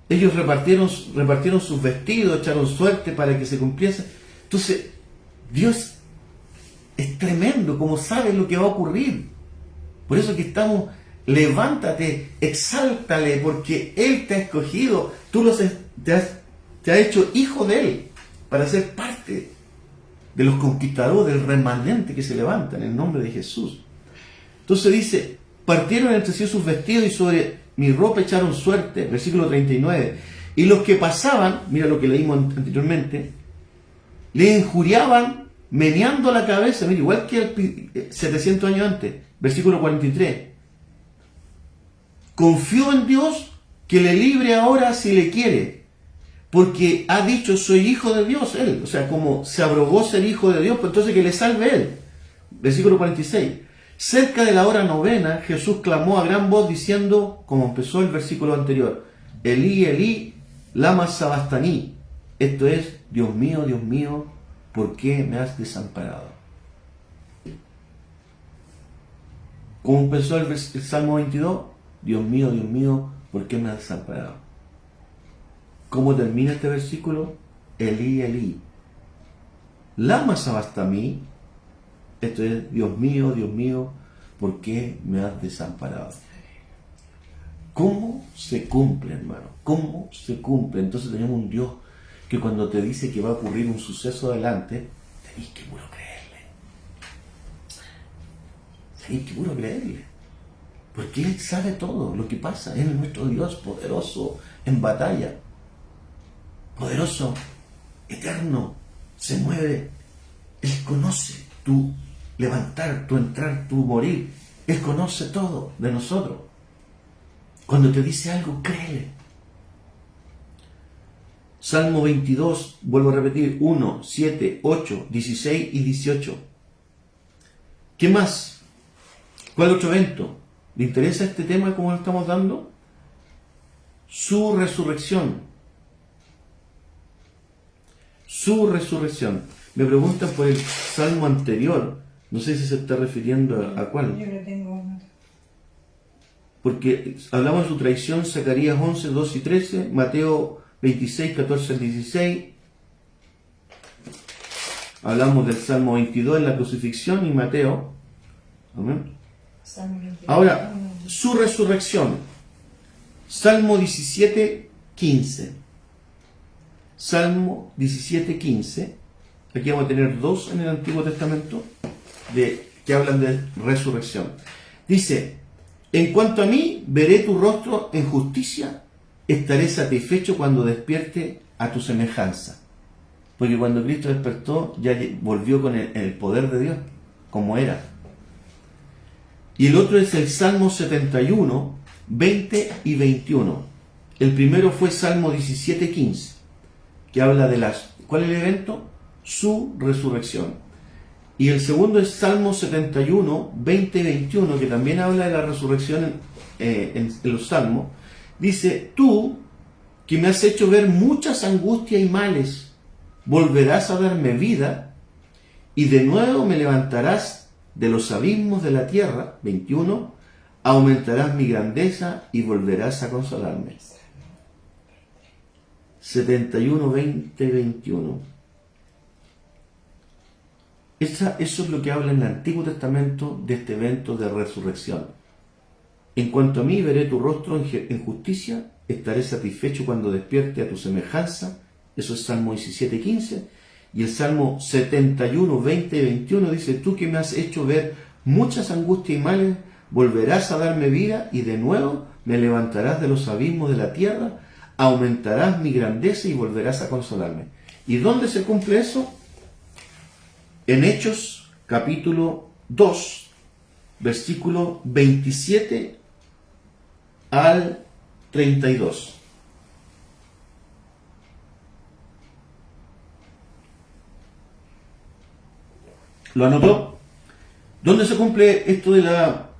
Ellos repartieron sus vestidos, echaron suerte para que se cumpliese. Entonces, Dios es tremendo, como sabe lo que va a ocurrir. Por eso que estamos, levántate, exáltale, porque Él te ha escogido, te has hecho hijo de Él, para ser parte de los conquistadores, del remanente que se levanta en el nombre de Jesús. Entonces dice, partieron entre sí sus vestidos y sobre mi ropa echaron suerte, versículo 39. Y los que pasaban, mira lo que leímos anteriormente, le injuriaban meneando la cabeza, mira, igual que 700 años antes, versículo 43. Confío en Dios que le libre ahora si le quiere, porque ha dicho soy hijo de Dios él, o sea, como se abrogó ser hijo de Dios, pues entonces que le salve él. Versículo 46. Cerca de la hora novena, Jesús clamó a gran voz diciendo, como empezó el versículo anterior, Elí, Elí, lama sabachthani. Esto es, Dios mío, ¿por qué me has desamparado? ¿Cómo empezó el Salmo 22? Dios mío, ¿por qué me has desamparado? ¿Cómo termina este versículo? Elí, Elí, lama sabachthani. Esto es, Dios mío, ¿por qué me has desamparado? ¿Cómo se cumple, hermano? ¿Cómo se cumple? Entonces tenemos un Dios que cuando te dice que va a ocurrir un suceso adelante, tenéis que puro creerle. Tenéis que puro creerle. Porque Él sabe todo lo que pasa. Él es nuestro Dios poderoso en batalla. Poderoso, eterno, se mueve. Él conoce tu levantar, tu entrar, tu morir. Él conoce todo de nosotros. Cuando te dice algo, créele. Salmo 22, vuelvo a repetir, 1, 7, 8, 16 y 18. ¿Qué más? ¿Cuál otro evento? ¿Le interesa este tema como lo estamos dando? Su resurrección. Su resurrección. Me preguntan por el salmo anterior. No sé si se está refiriendo a cuál. Yo lo tengo. Porque hablamos de su traición, Zacarías 11, 2 y 13, Mateo 26, 14 al 16. Hablamos del Salmo 22 en la crucifixión y Mateo. Amén. Ahora, su resurrección. Salmo 17, 15. Salmo 17, 15. Aquí vamos a tener dos en el Antiguo Testamento que hablan de resurrección. Dice, en cuanto a mí, veré tu rostro en justicia, estaré satisfecho cuando despierte a tu semejanza. Porque cuando Cristo despertó, ya volvió con el poder de Dios, como era. Y el otro es el Salmo 71, 20 y 21. El primero fue Salmo 17, 15, que habla de ¿cuál es el evento? Su resurrección. Y el segundo es Salmo 71, 20 y 21, que también habla de la resurrección en los Salmos. Dice, tú, que me has hecho ver muchas angustias y males, volverás a darme vida, y de nuevo me levantarás de los abismos de la tierra. 21, aumentarás mi grandeza y volverás a consolarme. 71, 20, 21. Eso es lo que habla en el Antiguo Testamento de este evento de resurrección. En cuanto a mí, veré tu rostro en justicia, estaré satisfecho cuando despierte a tu semejanza. Eso es Salmo 17, 15. Y el Salmo 71, 20 y 21 dice, tú que me has hecho ver muchas angustias y males, volverás a darme vida y de nuevo me levantarás de los abismos de la tierra, aumentarás mi grandeza y volverás a consolarme. ¿Y dónde se cumple eso? En Hechos, capítulo 2, versículo 27 al 32. ¿Lo anotó? ¿Dónde se cumple esto de la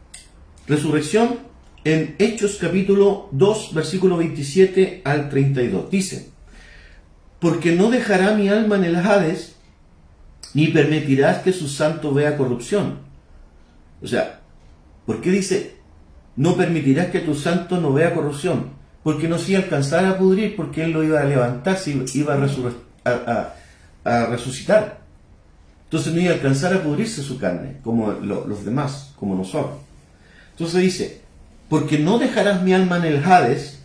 resurrección? En Hechos, capítulo 2, versículo 27 al 32. Dice, porque no dejará mi alma en el Hades, ni permitirás que su santo vea corrupción. O sea, ¿por qué dice, no permitirás que tu santo no vea corrupción? Porque no se iba a alcanzar a pudrir, porque él lo iba a levantar, se iba a resucitar. Entonces no iba a alcanzar a pudrirse su carne, como los demás, como nosotros. Entonces dice, porque no dejarás mi alma en el Hades,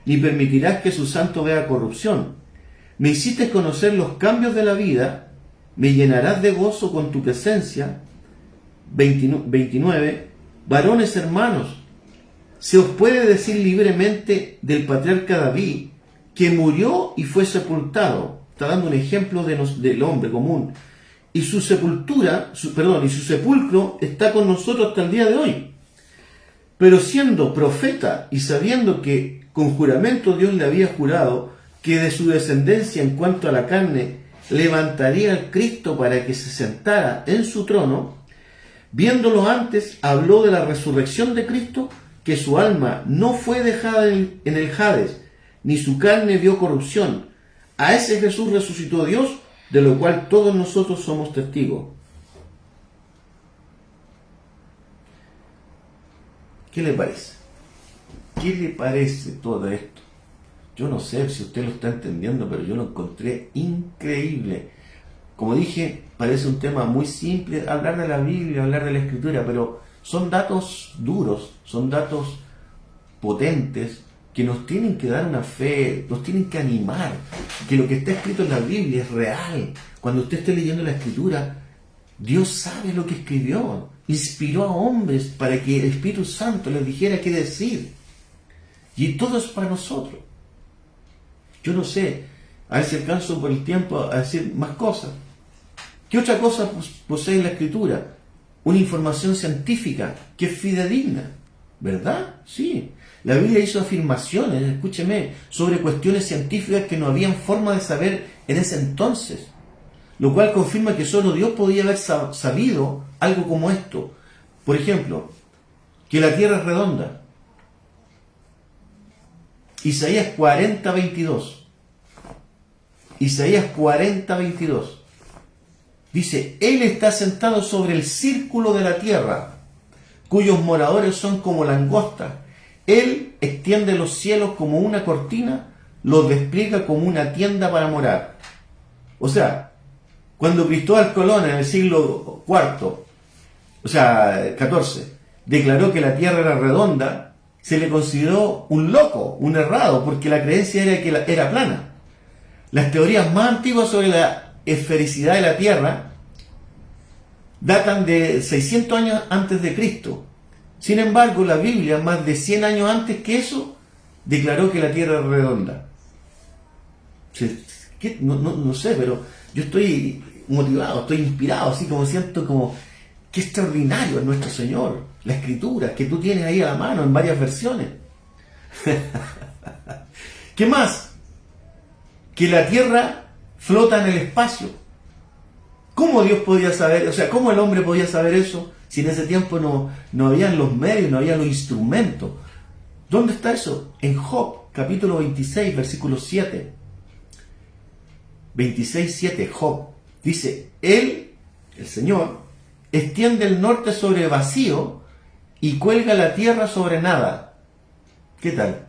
ni permitirás que su santo vea corrupción. Me hiciste conocer los cambios de la vida, me llenarás de gozo con tu presencia. 29. Varones hermanos, se os puede decir libremente del patriarca David, que murió y fue sepultado. Está dando un ejemplo del hombre común. Y su sepultura, y su sepulcro está con nosotros hasta el día de hoy. Pero siendo profeta y sabiendo que con juramento Dios le había jurado que de su descendencia en cuanto a la carne levantaría al Cristo para que se sentara en su trono, viéndolo antes, habló de la resurrección de Cristo, que su alma no fue dejada en el Hades, ni su carne vio corrupción. A ese Jesús resucitó Dios, de lo cual todos nosotros somos testigos. ¿Qué le parece? ¿Qué le parece todo esto? Yo no sé si usted lo está entendiendo, pero yo lo encontré increíble. Como dije, parece un tema muy simple, hablar de la Biblia, hablar de la Escritura, pero son datos duros, son datos potentes, que nos tienen que dar una fe, nos tienen que animar, que lo que está escrito en la Biblia es real. Cuando usted esté leyendo la Escritura, Dios sabe lo que escribió, inspiró a hombres para que el Espíritu Santo les dijera qué decir. Y todo es para nosotros. Yo no sé, a ver si alcanzo por el tiempo a decir más cosas. ¿Qué otra cosa posee la Escritura? Una información científica que es fidedigna, ¿verdad? Sí. La Biblia hizo afirmaciones, escúcheme, sobre cuestiones científicas que no habían forma de saber en ese entonces, lo cual confirma que solo Dios podía haber sabido algo como esto. Por ejemplo, que la Tierra es redonda. Isaías 40:22. Isaías 40:22. Dice, Él está sentado sobre el círculo de la tierra, cuyos moradores son como langostas. Él extiende los cielos como una cortina, los despliega como una tienda para morar. O sea, cuando Cristóbal Colón en el siglo IV, XIV, declaró que la tierra era redonda, se le consideró un loco, un errado, porque la creencia era que era plana. Las teorías más antiguas sobre la esfericidad de la Tierra datan de 600 años antes de Cristo. Sin embargo, la Biblia, más de 100 años antes que eso, declaró que la Tierra es redonda. No sé, pero yo estoy motivado, estoy inspirado, así como siento como qué extraordinario es nuestro Señor, la Escritura, que tú tienes ahí a la mano en varias versiones. ¿Qué más? Que la Tierra flota en el espacio. ¿Cómo Dios podía saber? O sea, ¿cómo el hombre podía saber eso si en ese tiempo no habían los medios, no habían los instrumentos? ¿Dónde está eso? En Job, capítulo 26, versículo 7. 26:7, Job. Dice, Él, el Señor, extiende el norte sobre vacío y cuelga la tierra sobre nada. ¿Qué tal?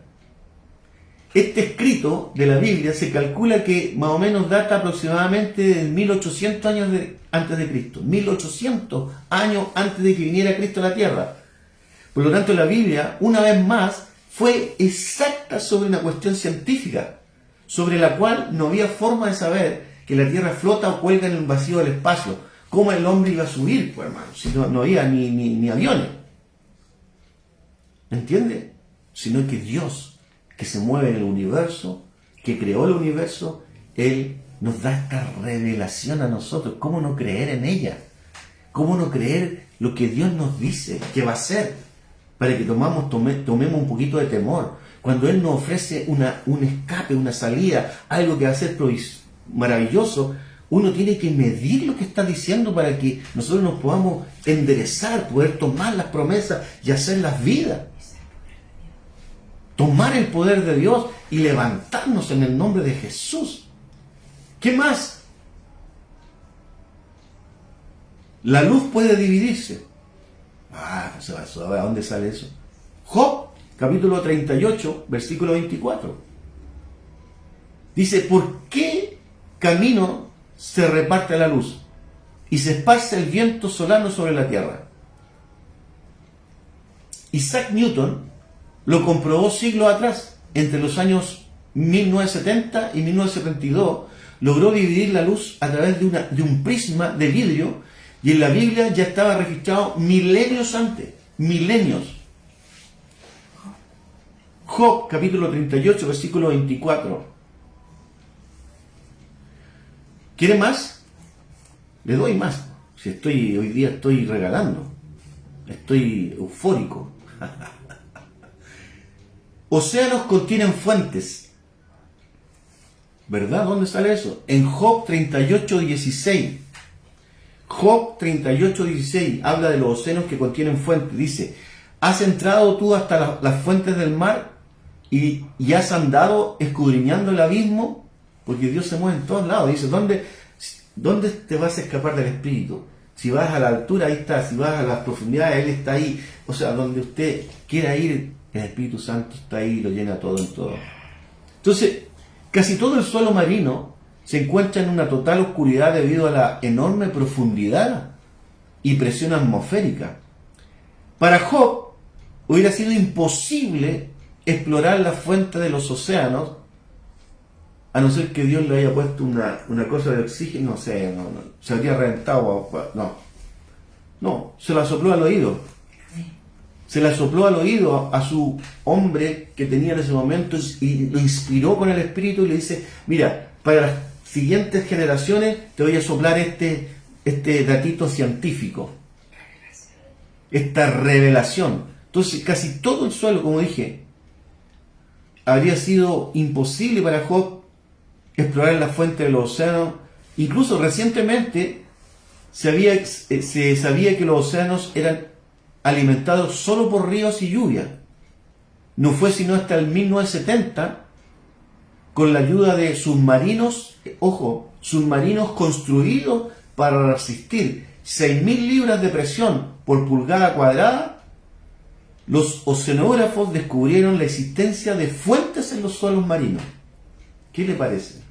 Este escrito de la Biblia se calcula que más o menos data aproximadamente de 1800 años antes de Cristo. 1800 años antes de que viniera Cristo a la tierra. Por lo tanto, la Biblia, una vez más, fue exacta sobre una cuestión científica, sobre la cual no había forma de saber que la tierra flota o cuelga en el vacío del espacio. ¿Cómo el hombre iba a subir, pues, hermano? Si no había ni aviones. ¿Entiende? Sino que Dios, que se mueve en el universo, que creó el universo, Él nos da esta revelación a nosotros. ¿Cómo no creer en ella? ¿Cómo no creer lo que Dios nos dice que va a hacer? Para que tomemos un poquito de temor. Cuando Él nos ofrece un escape, una salida, algo que va a ser maravilloso, uno tiene que medir lo que está diciendo para que nosotros nos podamos enderezar, poder tomar las promesas y hacerlas vida. Tomar el poder de Dios y levantarnos en el nombre de Jesús. ¿Qué más? La luz puede dividirse. ¿Sabe a dónde sale eso? Job, capítulo 38, versículo 24. Dice, ¿por qué camino se reparte la luz y se esparce el viento solano sobre la tierra? Isaac Newton lo comprobó siglos atrás, entre los años 1970 y 1972, logró dividir la luz a través de un prisma de vidrio, y en la Biblia ya estaba registrado milenios antes, milenios. Job, capítulo 38, versículo 24. ¿Quiere más? Le doy más. Si hoy día estoy regalando. Estoy eufórico. Océanos contienen fuentes. ¿Verdad? ¿Dónde sale eso? En Job 38, 16. Job 38, 16 habla de los océanos que contienen fuentes. Dice, ¿has entrado tú hasta las fuentes del mar y has andado escudriñando el abismo? Porque Dios se mueve en todos lados. Dice, ¿dónde te vas a escapar del Espíritu? Si vas a la altura, ahí está. Si vas a las profundidades, Él está ahí. O sea, donde usted quiera ir, el Espíritu Santo está ahí y lo llena todo en todo. Entonces, casi todo el suelo marino se encuentra en una total oscuridad debido a la enorme profundidad y presión atmosférica. Para Job, hubiera sido imposible explorar la fuente de los océanos, a no ser que Dios le haya puesto una cosa de oxígeno, no sé, no, se habría reventado, no, se la sopló al oído. Se la sopló al oído a su hombre que tenía en ese momento y lo inspiró con el Espíritu y le dice, mira, para las siguientes generaciones te voy a soplar este datito científico, esta revelación. Entonces casi todo el suelo, como dije, habría sido imposible para Job explorar la fuente de los océanos. Incluso recientemente se sabía que los océanos eran alimentados solo por ríos y lluvia. No fue sino hasta el 1970, con la ayuda de submarinos, submarinos construidos para resistir 6.000 libras de presión por pulgada cuadrada, los oceanógrafos descubrieron la existencia de fuentes en los suelos marinos. ¿Qué le parece?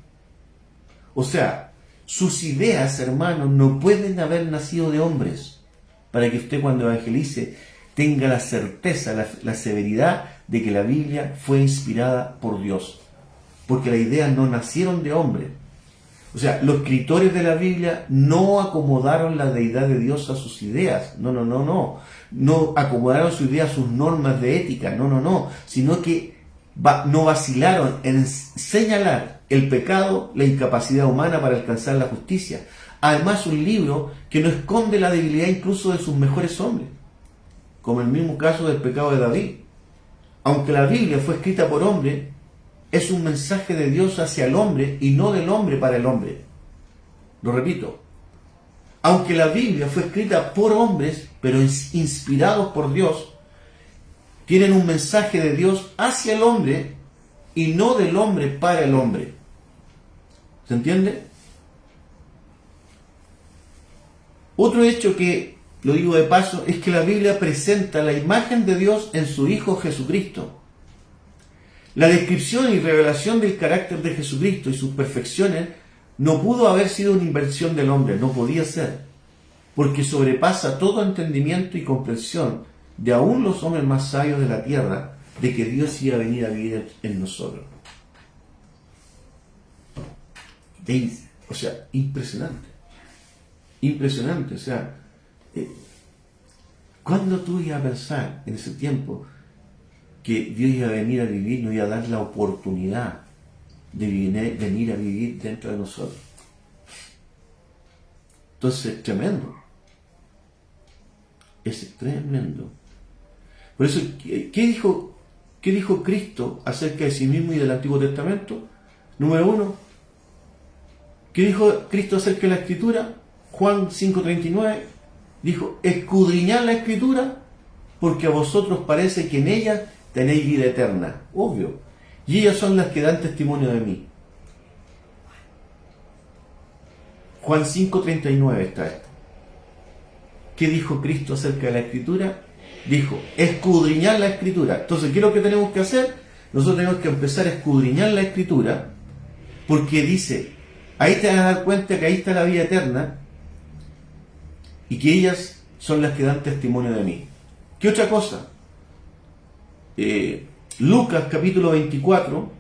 O sea, sus ideas, hermanos, no pueden haber nacido de hombres, para que usted cuando evangelice tenga la certeza, la severidad de que la Biblia fue inspirada por Dios. Porque las ideas no nacieron de hombre. O sea, los escritores de la Biblia no acomodaron la deidad de Dios a sus ideas. No. No acomodaron su idea a sus normas de ética. No. Sino que no vacilaron en señalar el pecado, la incapacidad humana para alcanzar la justicia. Además, un libro que no esconde la debilidad incluso de sus mejores hombres, como el mismo caso del pecado de David. Aunque la Biblia fue escrita por hombre, es un mensaje de Dios hacia el hombre y no del hombre para el hombre. Lo repito, aunque la Biblia fue escrita por hombres, pero inspirados por Dios, tienen un mensaje de Dios hacia el hombre y no del hombre para el hombre. ¿Se entiende? Otro hecho que, lo digo de paso, es que la Biblia presenta la imagen de Dios en su Hijo Jesucristo. La descripción y revelación del carácter de Jesucristo y sus perfecciones no pudo haber sido una invención del hombre, no podía ser, porque sobrepasa todo entendimiento y comprensión de aún los hombres más sabios de la tierra, de que Dios iba a venir a vivir en nosotros. O sea, impresionante. Impresionante, o sea, ¿cuándo tú ibas a pensar en ese tiempo que Dios iba a venir a vivir, nos iba a dar la oportunidad de venir a vivir dentro de nosotros? Entonces, tremendo. Es tremendo. Por eso, ¿qué dijo Cristo acerca de sí mismo y del Antiguo Testamento? Número 1, ¿qué dijo Cristo acerca de la Escritura? Juan 5:39 dijo, escudriñad la Escritura porque a vosotros parece que en ellas tenéis vida eterna. Obvio. Y ellas son las que dan testimonio de mí. Juan 5:39 está esto. ¿Qué dijo Cristo acerca de la Escritura? dijo, escudriñar la Escritura. Entonces, ¿qué es lo que tenemos que hacer? Nosotros tenemos que empezar a escudriñar la Escritura, porque dice, ahí te vas a dar cuenta que ahí está la vida eterna, y que ellas son las que dan testimonio de mí. ¿Qué otra cosa? Lucas capítulo 24,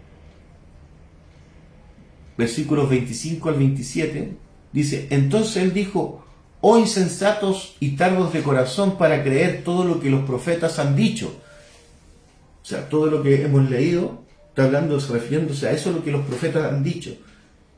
versículos 25 al 27, dice, entonces él dijo, oh insensatos y tardos de corazón para creer todo lo que los profetas han dicho. O sea, todo lo que hemos leído está hablando, refiriéndose a eso lo que los profetas han dicho,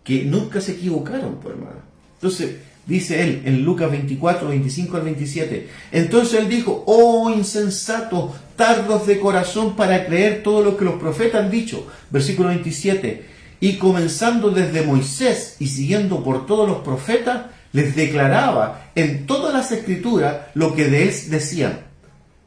que nunca se equivocaron, pues, hermano. Entonces, dice él en Lucas 24, 25 al 27, entonces él dijo, oh insensatos, tardos de corazón para creer todo lo que los profetas han dicho. Versículo 27, y comenzando desde Moisés y siguiendo por todos los profetas, les declaraba en todas las escrituras lo que de él decían.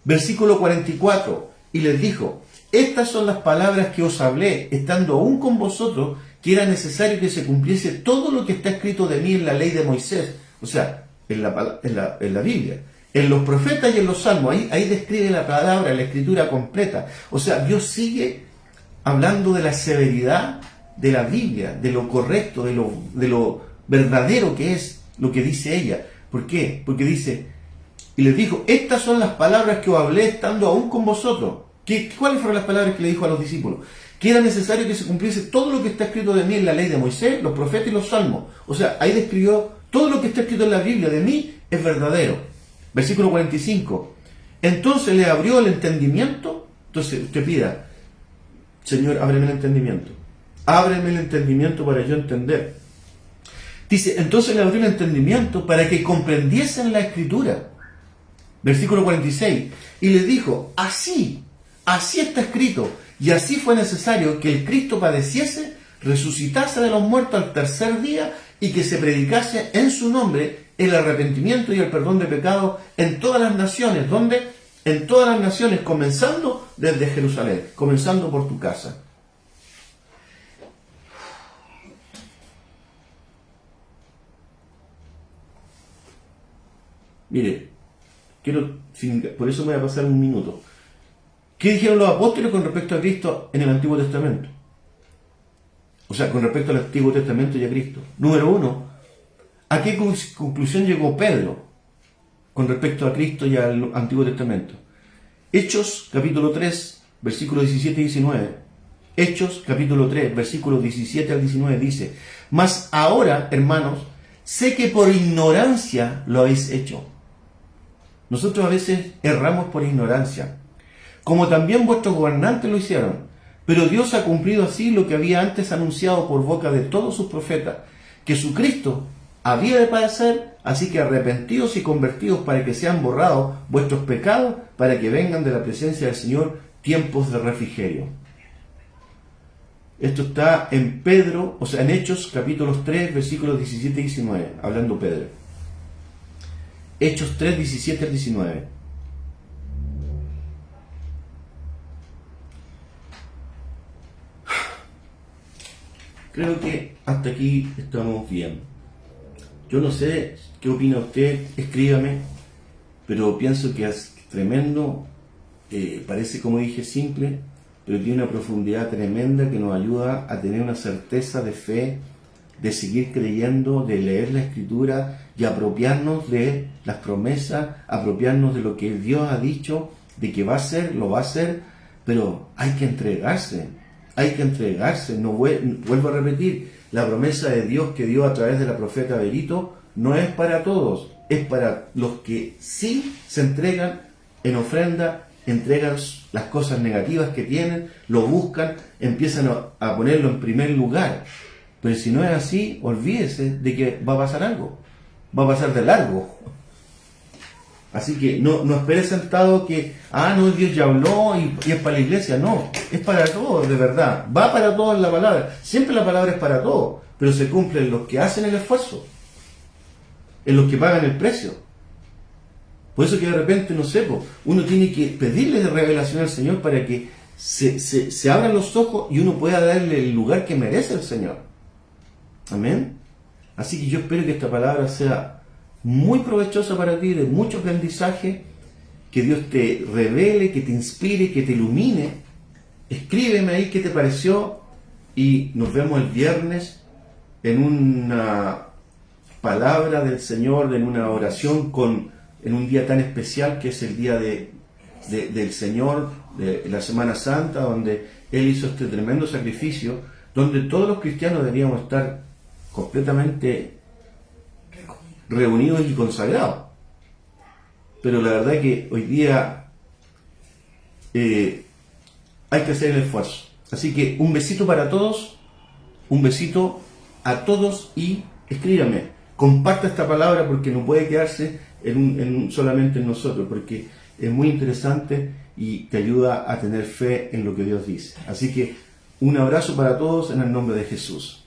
Versículo 44, y les dijo, estas son las palabras que os hablé, estando aún con vosotros, que era necesario que se cumpliese todo lo que está escrito de mí en la ley de Moisés, o sea, en la Biblia, en los profetas y en los salmos. Ahí describe la palabra, la escritura completa. O sea, Dios sigue hablando de la severidad de la Biblia, de lo correcto, de lo verdadero que es lo que dice ella. ¿Por qué? Porque dice, y les dijo, estas son las palabras que os hablé estando aún con vosotros. ¿Cuáles fueron las palabras que le dijo a los discípulos? Que era necesario que se cumpliese todo lo que está escrito de mí en la ley de Moisés, los profetas y los salmos. O sea, ahí describió todo lo que está escrito en la Biblia de mí es verdadero. Versículo 45. Entonces le abrió el entendimiento. Entonces usted pida, Señor, ábreme el entendimiento. Ábreme el entendimiento para yo entender. Dice, entonces le abrió el entendimiento para que comprendiesen la Escritura. Versículo 46. Y le dijo, así está escrito, y así fue necesario que el Cristo padeciese, resucitase de los muertos al tercer día, y que se predicase en su nombre el arrepentimiento y el perdón de pecados en todas las naciones. ¿Dónde? En todas las naciones, comenzando desde Jerusalén, comenzando por tu casa. Mire, por eso me voy a pasar un minuto. ¿Qué dijeron los apóstoles con respecto a Cristo en el Antiguo Testamento? O sea, con respecto al Antiguo Testamento y a Cristo. Número uno, ¿a qué conclusión llegó Pedro con respecto a Cristo y al Antiguo Testamento? Hechos capítulo 3, versículos 17 y 19. Hechos capítulo 3, versículos 17 al 19 dice, mas ahora, hermanos, sé que por ignorancia lo habéis hecho. Nosotros a veces erramos por ignorancia, como también vuestros gobernantes lo hicieron. Pero Dios ha cumplido así lo que había antes anunciado por boca de todos sus profetas, que su Cristo había de padecer, así que arrepentidos y convertidos para que sean borrados vuestros pecados, para que vengan de la presencia del Señor tiempos de refrigerio. Esto está en Pedro, o sea, en Hechos capítulos 3, versículos 17 y 19, hablando Pedro. Hechos 3, 17 al 19. Creo que hasta aquí estamos bien. Yo no sé qué opina usted, escríbame, pero pienso que es tremendo, parece, como dije, simple, pero tiene una profundidad tremenda que nos ayuda a tener una certeza de fe, de seguir creyendo, de leer la Escritura y apropiarnos de las promesas, apropiarnos de lo que Dios ha dicho, de que va a hacer, lo va a hacer, pero hay que entregarse. Hay que entregarse, no vuelvo a repetir, la promesa de Dios que dio a través de la profeta Berito no es para todos, es para los que sí se entregan en ofrenda, entregan las cosas negativas que tienen, lo buscan, empiezan a ponerlo en primer lugar. Pero si no es así, olvídese de que va a pasar algo, va a pasar de largo. Así que no espere sentado que, no, Dios ya habló y es para la iglesia. No, es para todos, de verdad. Va para todos la palabra. Siempre la palabra es para todos, pero se cumple en los que hacen el esfuerzo, en los que pagan el precio. Por eso que de repente, no sé, uno tiene que pedirle de revelación al Señor para que se abran los ojos y uno pueda darle el lugar que merece el Señor. Amén. Así que yo espero que esta palabra sea muy provechosa para ti, de mucho aprendizaje, que Dios te revele, que te inspire, que te ilumine. Escríbeme ahí qué te pareció y nos vemos el viernes en una palabra del Señor, en una oración en un día tan especial que es el día del Señor, de la Semana Santa, donde Él hizo este tremendo sacrificio, donde todos los cristianos deberíamos estar completamente reunidos y consagrados. Pero la verdad es que hoy día hay que hacer el esfuerzo. Así que un besito para todos, un besito a todos y escríbame, comparta esta palabra porque no puede quedarse solamente en nosotros, porque es muy interesante y te ayuda a tener fe en lo que Dios dice. Así que un abrazo para todos en el nombre de Jesús.